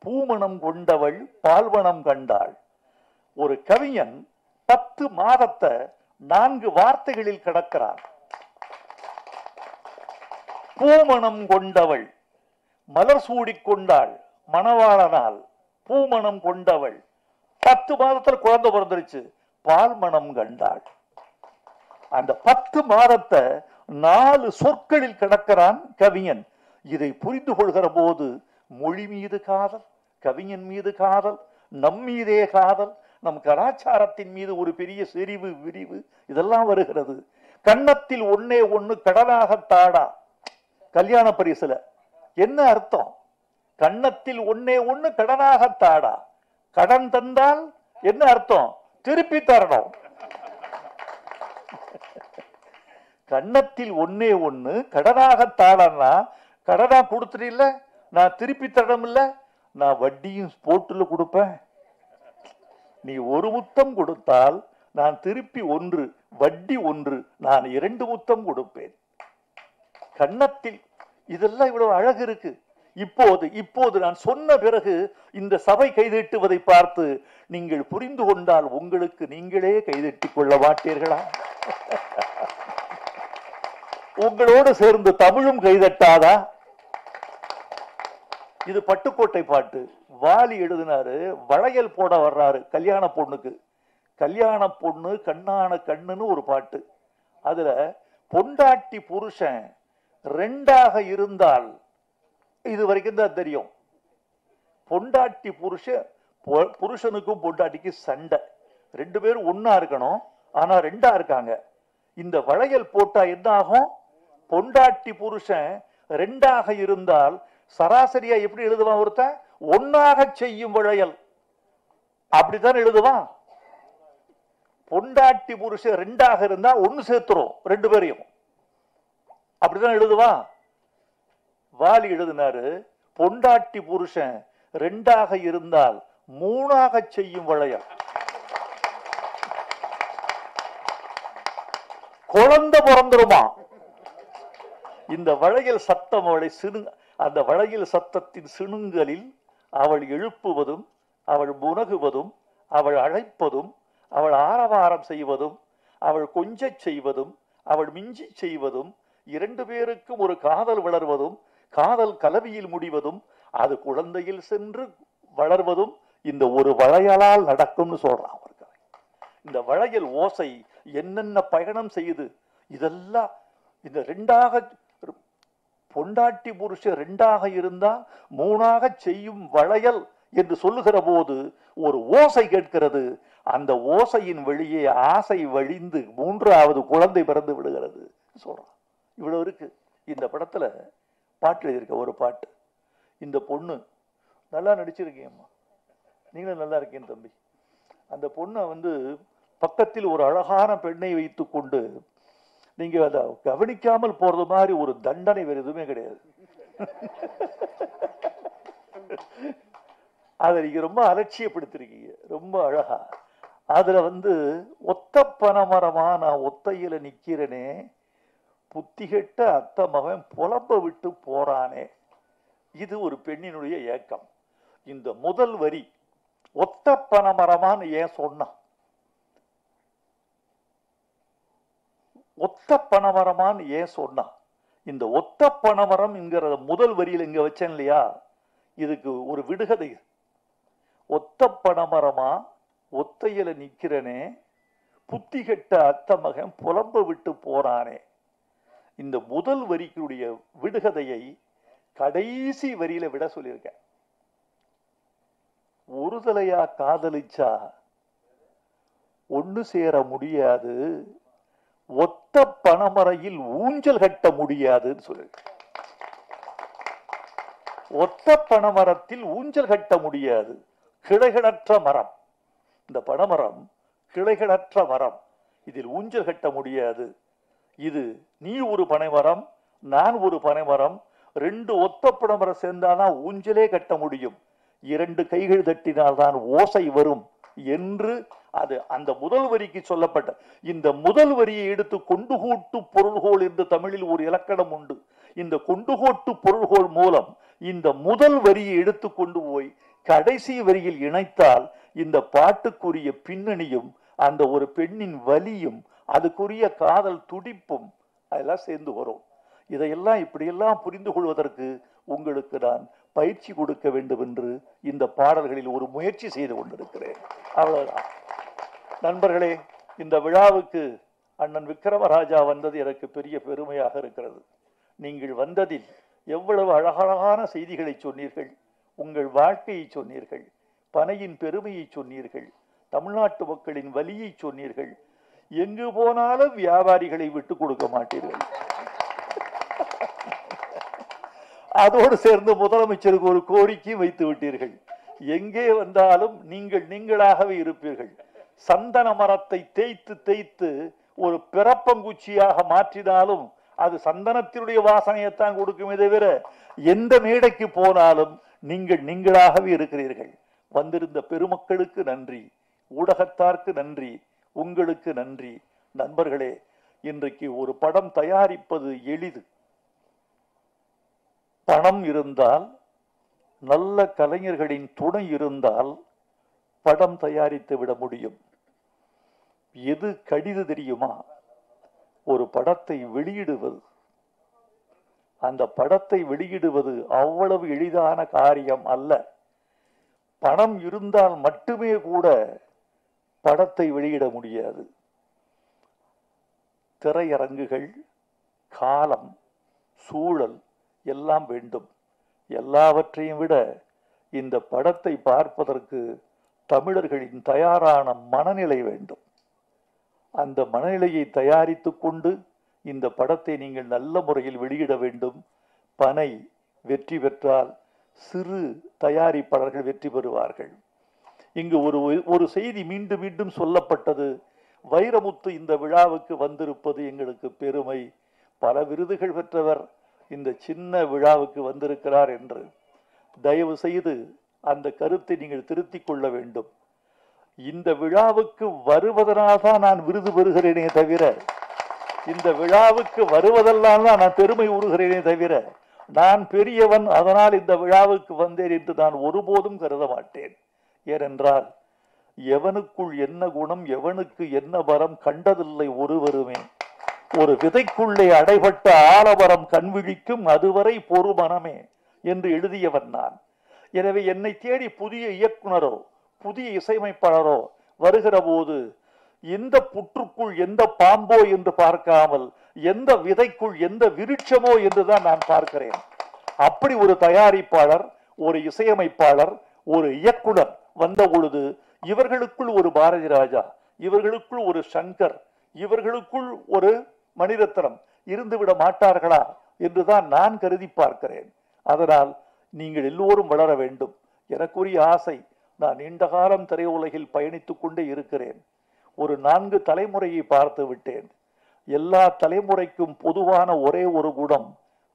பூமணம் கொண்டவள் பால்மணம் கண்டாள். ஒரு கவிஞன் 10 மாதத்தை 4 வார்த்தைகளில் கடக்கிறான். பூமணம் கொண்டவள் மலர் சூடிக்கொண்டாள் மணவாளனால். பூமணம் கொண்டவள் 10 மாதத்துல குழந்தை பிறந்துருச்சு, பால் மணம் கண்டாள். அந்த 10 மாதத்தை 4 சொற்களில் கிடக்கிறான் கவிஞன். இதை புரிந்து கொள்கிற போது மொழி மீது காதல், கவிஞன் மீது காதல், நம் மீதே காதல், நம் கலாச்சாரத்தின் மீது ஒரு பெரிய செறிவு விரிவு இதெல்லாம் வருகிறது. கன்னத்தில் ஒன்னே ஒண்ணு கடனாக தாடா கல்யாண பரிசுல என்ன அர்த்தம்? கன்னத்தில் ஒன்னே ஒண்ணு கடனாக தாடா. கடன் தந்தால் என்ன அர்த்தம்? திருப்பி தரணும். கன்னத்தில் ஒன்னே ஒண்ணு கடனாக தாடன்னா கடனா கொடுத்துட்டு நான் திருப்பி தரணும் இல்ல, நான் வட்டியும் போட்டுல கொடுப்பேன். நீ ஒரு முத்தம் கொடுத்தால் நான் திருப்பி 1, வட்டி 1, நான் 2 முத்தம் கொடுப்பேன். கன்னத்தில் இதெல்லாம் இவ்வளவு அழகு இருக்கு. இப்போது நான் சொன்ன பிறகு இந்த சபை கைதட்டுவதை பார்த்து நீங்கள் புரிந்து கொண்டால் உங்களுக்கு நீங்களே கைதட்டிக் கொள்ள மாட்டீர்களா? உங்களோடு சேர்ந்து தமிழும் கைதட்டாதா? இது பட்டுக்கோட்டை பாட்டு. வாலி எழுதினாரு. வளையல் போட வர்றாரு கல்யாண பொண்ணுக்கு. கல்யாண பொண்ணு கண்ணான கண்ணுன்னு ஒரு பாட்டு. அதுல பொண்டாட்டி புருஷன் 2ஆக இருந்தால், இது வரைக்கும் தான் தெரியும், பொண்டாட்டி புருஷனுக்கும் பொண்டாட்டிக்கு சண்டை. 2 பேரும் ஒன்னா இருக்கணும், ஆனா 2ஆ இருக்காங்க. இந்த வளையல் போட்டா என்ன ஆகும்? பொண்டாட்டி புருஷன் 2ஆக இருந்தால் சராசரியா எப்படி எழுதுவான் ஒருத்தன்? 1ஆக செய்யும் வளையல் அப்படித்தான் எழுதுவான். பொண்டாட்டி புருஷன் 2ஆக இருந்தா 1 சேர்த்துரும் 2 பேரையும், அப்படிதான் எழுதுவான். வாலி எழுதினாரு, பொண்டாட்டி புருஷன் 2ஆக இருந்தால் 3ஆக செய்யும் வளையல். குழந்தை பிறந்துருமா? இந்த வளையல் சத்தம் அவளை அந்த வளையல் சத்தத்தின் சிணுங்களில் அவள் எழுப்புவதும், அவள் முனகுவதும், அவள் அழைப்பதும், அவள் ஆரவாரம் செய்வதும், அவள் கொஞ்சச் செய்வதும், அவள் மிஞ்சி செய்வதும், 2 பேருக்கும் ஒரு காதல் வளர்வதும், காதல் கலவியில் முடிவதும், அது குழந்தையில் சென்று வளர்வதும் இந்த ஒரு வளையலால் நடக்கும்னு சொல்றான் அவர்கள். இந்த வளையல் ஓசை என்னென்ன பயணம் செய்யுது இதெல்லாம். இந்த 2ஆக பொண்டாட்டி புருஷன் 2ஆக இருந்தா 3ஆக செய்யும் வளையல் என்று சொல்லுகிற போது ஒரு ஓசை கேட்கிறது. அந்த ஓசையின் வெளியே ஆசை வழிந்து 3ஆவது குழந்தை பிறந்து விடுகிறது சொல்றான். இவ்வளவு இருக்கு இந்த படத்துல. பாட்டு எழுதியிருக்க ஒரு பாட்டு. இந்த பொண்ணு நல்லா நடிச்சிருக்கீங்கம்மா, நீங்களும் நல்லா இருக்கீங்க தம்பி. அந்த பொண்ணை பக்கத்தில் ஒரு அழகான பெண்ணை வைத்து கொண்டு நீங்க அதை கவனிக்காமல் போறது மாதிரி ஒரு தண்டனை வேற எதுவுமே கிடையாது. அதை நீங்க ரொம்ப அலட்சியப்படுத்திருக்கீங்க, ரொம்ப அழகா. அதுல ஒத்த பனைமரமா நான் ஒத்தையில நிக்கிறேனே, புத்திகெட்ட அத்தை மகன் புலம்ப விட்டு போறானே. இது ஒரு பெண்ணினுடைய ஏக்கம். இந்த முதல் வரி ஒத்த பனைமரமான்னு ஏன் சொன்னான்? ஒத்த பனைமரமான்னு ஏன் சொன்னான்? இந்த ஒத்த பனைமரம் என்கிற முதல் வரியில் இங்க வச்சேன் இல்லையா, இதுக்கு ஒரு விடுகதை. ஒத்த பனைமரமா ஒத்தையில நிக்கிறனே, புத்தி கெட்ட அத்த மகன் புலம்ப விட்டு போறானே. இந்த முதல் வரிக்குடைய விடுகதையை கடைசி வரியில விட சொல்லியிருக்கேன். ஒரு தலையா காதலிச்சா ஒண்ணு சேர முடியாது, ஒத்த பனைமரையில் ஊஞ்சல் கட்ட முடியாதுன்னு சொல்லியிருக்கேன். ஒத்த பனைமரத்தில் ஊஞ்சல் கட்ட முடியாது. கிளைகளற்ற மரம். இந்த பனைமரம் கிளைகளற்ற மரம், இதில் ஊஞ்சல் கட்ட முடியாது. இது நீ ஒரு பனைமரம், நான் ஒரு பனைமரம், 2 ஒத்த பனைமரம் சேர்ந்தாதான் ஊஞ்சலே கட்ட முடியும். 2 கைகள் தட்டினால்தான் ஓசை வரும் என்று அது அந்த முதல் வரிக்கு சொல்லப்பட்ட. இந்த முதல் வரியை எடுத்து கொண்டுகோட்டு பொருள்கோள் என்று தமிழில் ஒரு இலக்கணம் உண்டு. இந்த கொண்டுகோட்டு பொருள்கோள் மூலம் இந்த முதல் வரியை எடுத்து கொண்டு போய் கடைசி வரியில் இணைத்தால் இந்த பாட்டுக்குரிய பின்னணியும் அந்த ஒரு பெண்ணின் வலியும் அதுக்குரிய காதல் துடிப்பும் அதெல்லாம் சேர்ந்து வரும். இதையெல்லாம் இப்படியெல்லாம் புரிந்து கொள்வதற்கு உங்களுக்கு நான் பயிற்சி கொடுக்க வேண்டும் என்று இந்த பாடல்களில் ஒரு முயற்சி செய்து கொண்டிருக்கிறேன். அவ்வளவுதான். நண்பர்களே, இந்த விழாவுக்கு அண்ணன் விக்ரமராஜா வந்தது எனக்கு பெரிய பெருமையாக இருக்கிறது. நீங்கள் வந்ததில் எவ்வளவு அழகழகான செய்திகளை சொன்னீர்கள். உங்கள் வாழ்க்கையை சொன்னீர்கள், பனையின் பெருமையை சொன்னீர்கள், தமிழ்நாட்டு மக்களின் வலியை சொன்னீர்கள். எங்கு போனாலும் வியாபாரிகளை விட்டு கொடுக்க மாட்டீர்கள். அதோடு சேர்ந்து முதலமைச்சருக்கு ஒரு கோரிக்கை வைத்து விட்டீர்கள். எங்கே வந்தாலும் நீங்கள் நீங்களாகவே இருப்பீர்கள். சந்தன மரத்தை தேய்த்து தேய்த்து ஒரு பிறப்பங்குச்சியாக மாற்றினாலும் அது சந்தனத்தினுடைய வாசனையைத்தான் கொடுக்குமே தவிர எந்த மேடைக்கு போனாலும் நீங்கள் நீங்களாகவே இருக்கிறீர்கள். வந்திருந்த பெருமக்களுக்கு நன்றி, ஊடகத்தார்க்கு நன்றி, உங்களுக்கு நன்றி. நண்பர்களே, இன்றைக்கு ஒரு படம் தயாரிப்பது எளிது. பணம் இருந்தால், நல்ல கலைஞர்களின் துணை இருந்தால் படம் தயாரித்து விட முடியும். எது கடிது தெரியுமா? ஒரு படத்தை வெளியிடுவது. அந்த படத்தை வெளியிடுவது அவ்வளவு எளிதான காரியம் அல்ல. பணம் இருந்தால் மட்டுமே கூட படத்தை வெளியிட முடியாது. திரையரங்குகள், காலம், சூழல் எல்லாம் வேண்டும். எல்லாவற்றையும் விட இந்த படத்தை பார்ப்பதற்கு தமிழர்களின் தயாரான மனநிலை வேண்டும். அந்த மனநிலையை தயாரித்து கொண்டு இந்த படத்தை நீங்கள் நல்ல முறையில் வெளியிட வேண்டும். பனை வெற்றி பெற்றால் சிறு தயாரிப்பாளர்கள் வெற்றி பெறுவார்கள். இங்கு ஒரு செய்தி மீண்டும் மீண்டும் சொல்லப்பட்டது. வைரமுத்து இந்த விழாவுக்கு வந்திருப்பது எங்களுக்கு பெருமை. பல விருதுகள் பெற்றவர் இந்த சின்ன விழாவுக்கு வந்திருக்கிறார் என்று. தயவு செய்து அந்த கருத்தை நீங்கள் திருத்திக் கொள்ள வேண்டும். இந்த விழாவுக்கு வருவதனால் தான் நான் விருது பெறுகிறேனே தவிர, இந்த விழாவுக்கு வருவதெல்லாம் தான் நான் பெருமை உறுகிறேனே தவிர, நான் பெரியவன் அதனால் இந்த விழாவுக்கு வந்தேன் என்று நான் ஒருபோதும் கருத மாட்டேன். ஏனென்றால் எவனுக்குள் என்ன குணம், எவனுக்கு என்ன வரம் கண்டதில்லை ஒருவருமே. ஒரு விதைக்குள்ளே அடைபட்ட ஆலமரம் கண்விழிக்கும் அதுவரை பொறுமனமே என்று எழுதியவன் நான். எனவே என்னை தேடி புதிய இயக்குனரோ புதிய இசையமைப்பாளரோ வருகிற போது எந்த புற்றுக்குள் எந்த பாம்போ என்று பார்க்காமல் எந்த விதைக்குள் எந்த விருட்சமோ என்றுதான் நான் பார்க்கிறேன். அப்படி ஒரு தயாரிப்பாளர், ஒரு இசையமைப்பாளர், ஒரு இயக்குனர் வந்த பொழுது இவர்களுக்குள் ஒரு பாரதி ராஜா, இவர்களுக்குள் ஒரு சங்கர், இவர்களுக்குள் ஒரு மணிரத்னம் இருந்துவிட மாட்டார்களா என்றுதான் நான் கருதி பார்க்கிறேன். அதனால் நீங்கள் எல்லோரும் வளர வேண்டும். எனக்குரிய ஆசை, நான் நீண்ட காலம் திரையுலகில் பயணித்துக் கொண்டே இருக்கிறேன். ஒரு 4 தலைமுறையை பார்த்து விட்டேன். எல்லா தலைமுறைக்கும் பொதுவான ஒரே ஒரு குணம்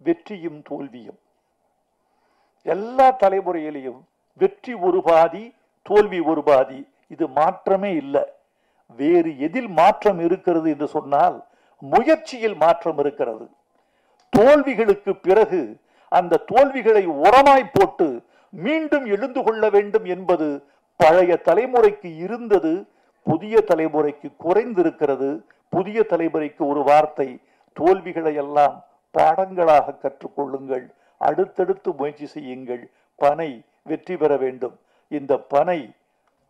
வெற்றியும் தோல்வியும். எல்லா தலைமுறையிலையும் வெற்றி ஒரு பாதி, தோல்வி ஒரு பாதி. இது மாற்றமே இல்லை. வேறு எதில் மாற்றம் இருக்கிறது என்று சொன்னால் முயற்சியில் மாற்றம் இருக்கிறது. தோல்விகளுக்கு பிறகு அந்த தோல்விகளை உரமாய் போட்டு மீண்டும் எழுந்து கொள்ள வேண்டும் என்பது பழைய தலைமுறைக்கு இருந்தது, புதிய தலைமுறைக்கு குறைந்திருக்கிறது. புதிய தலைமுறைக்கு ஒரு வார்த்தை, தோல்விகளை எல்லாம் பாடங்களாக கற்றுக்கொள்ளுங்கள், அடுத்தடுத்து முயற்சி செய்யுங்கள். பனை வெற்றி பெற வேண்டும். இந்த பனை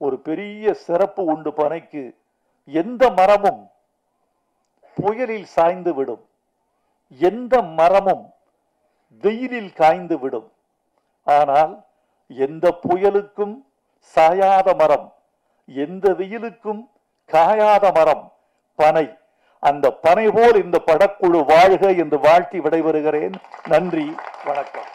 ஒரு பெரிய சிறப்பு உண்டு. பனைக்கு எந்த மரமும் புயலில் சாய்ந்து விடும், எந்த மரமும் வெயிலில் காய்ந்து விடும். ஆனால் எந்த புயலுக்கும் சாயாத மரம், எந்த வெயிலுக்கும் காயாத மரம் பனை. அந்த பனை போல் இந்த படக்குழு வாழ்க என்று வாழ்த்தி விடைபெறுகிறேன். நன்றி, வணக்கம்.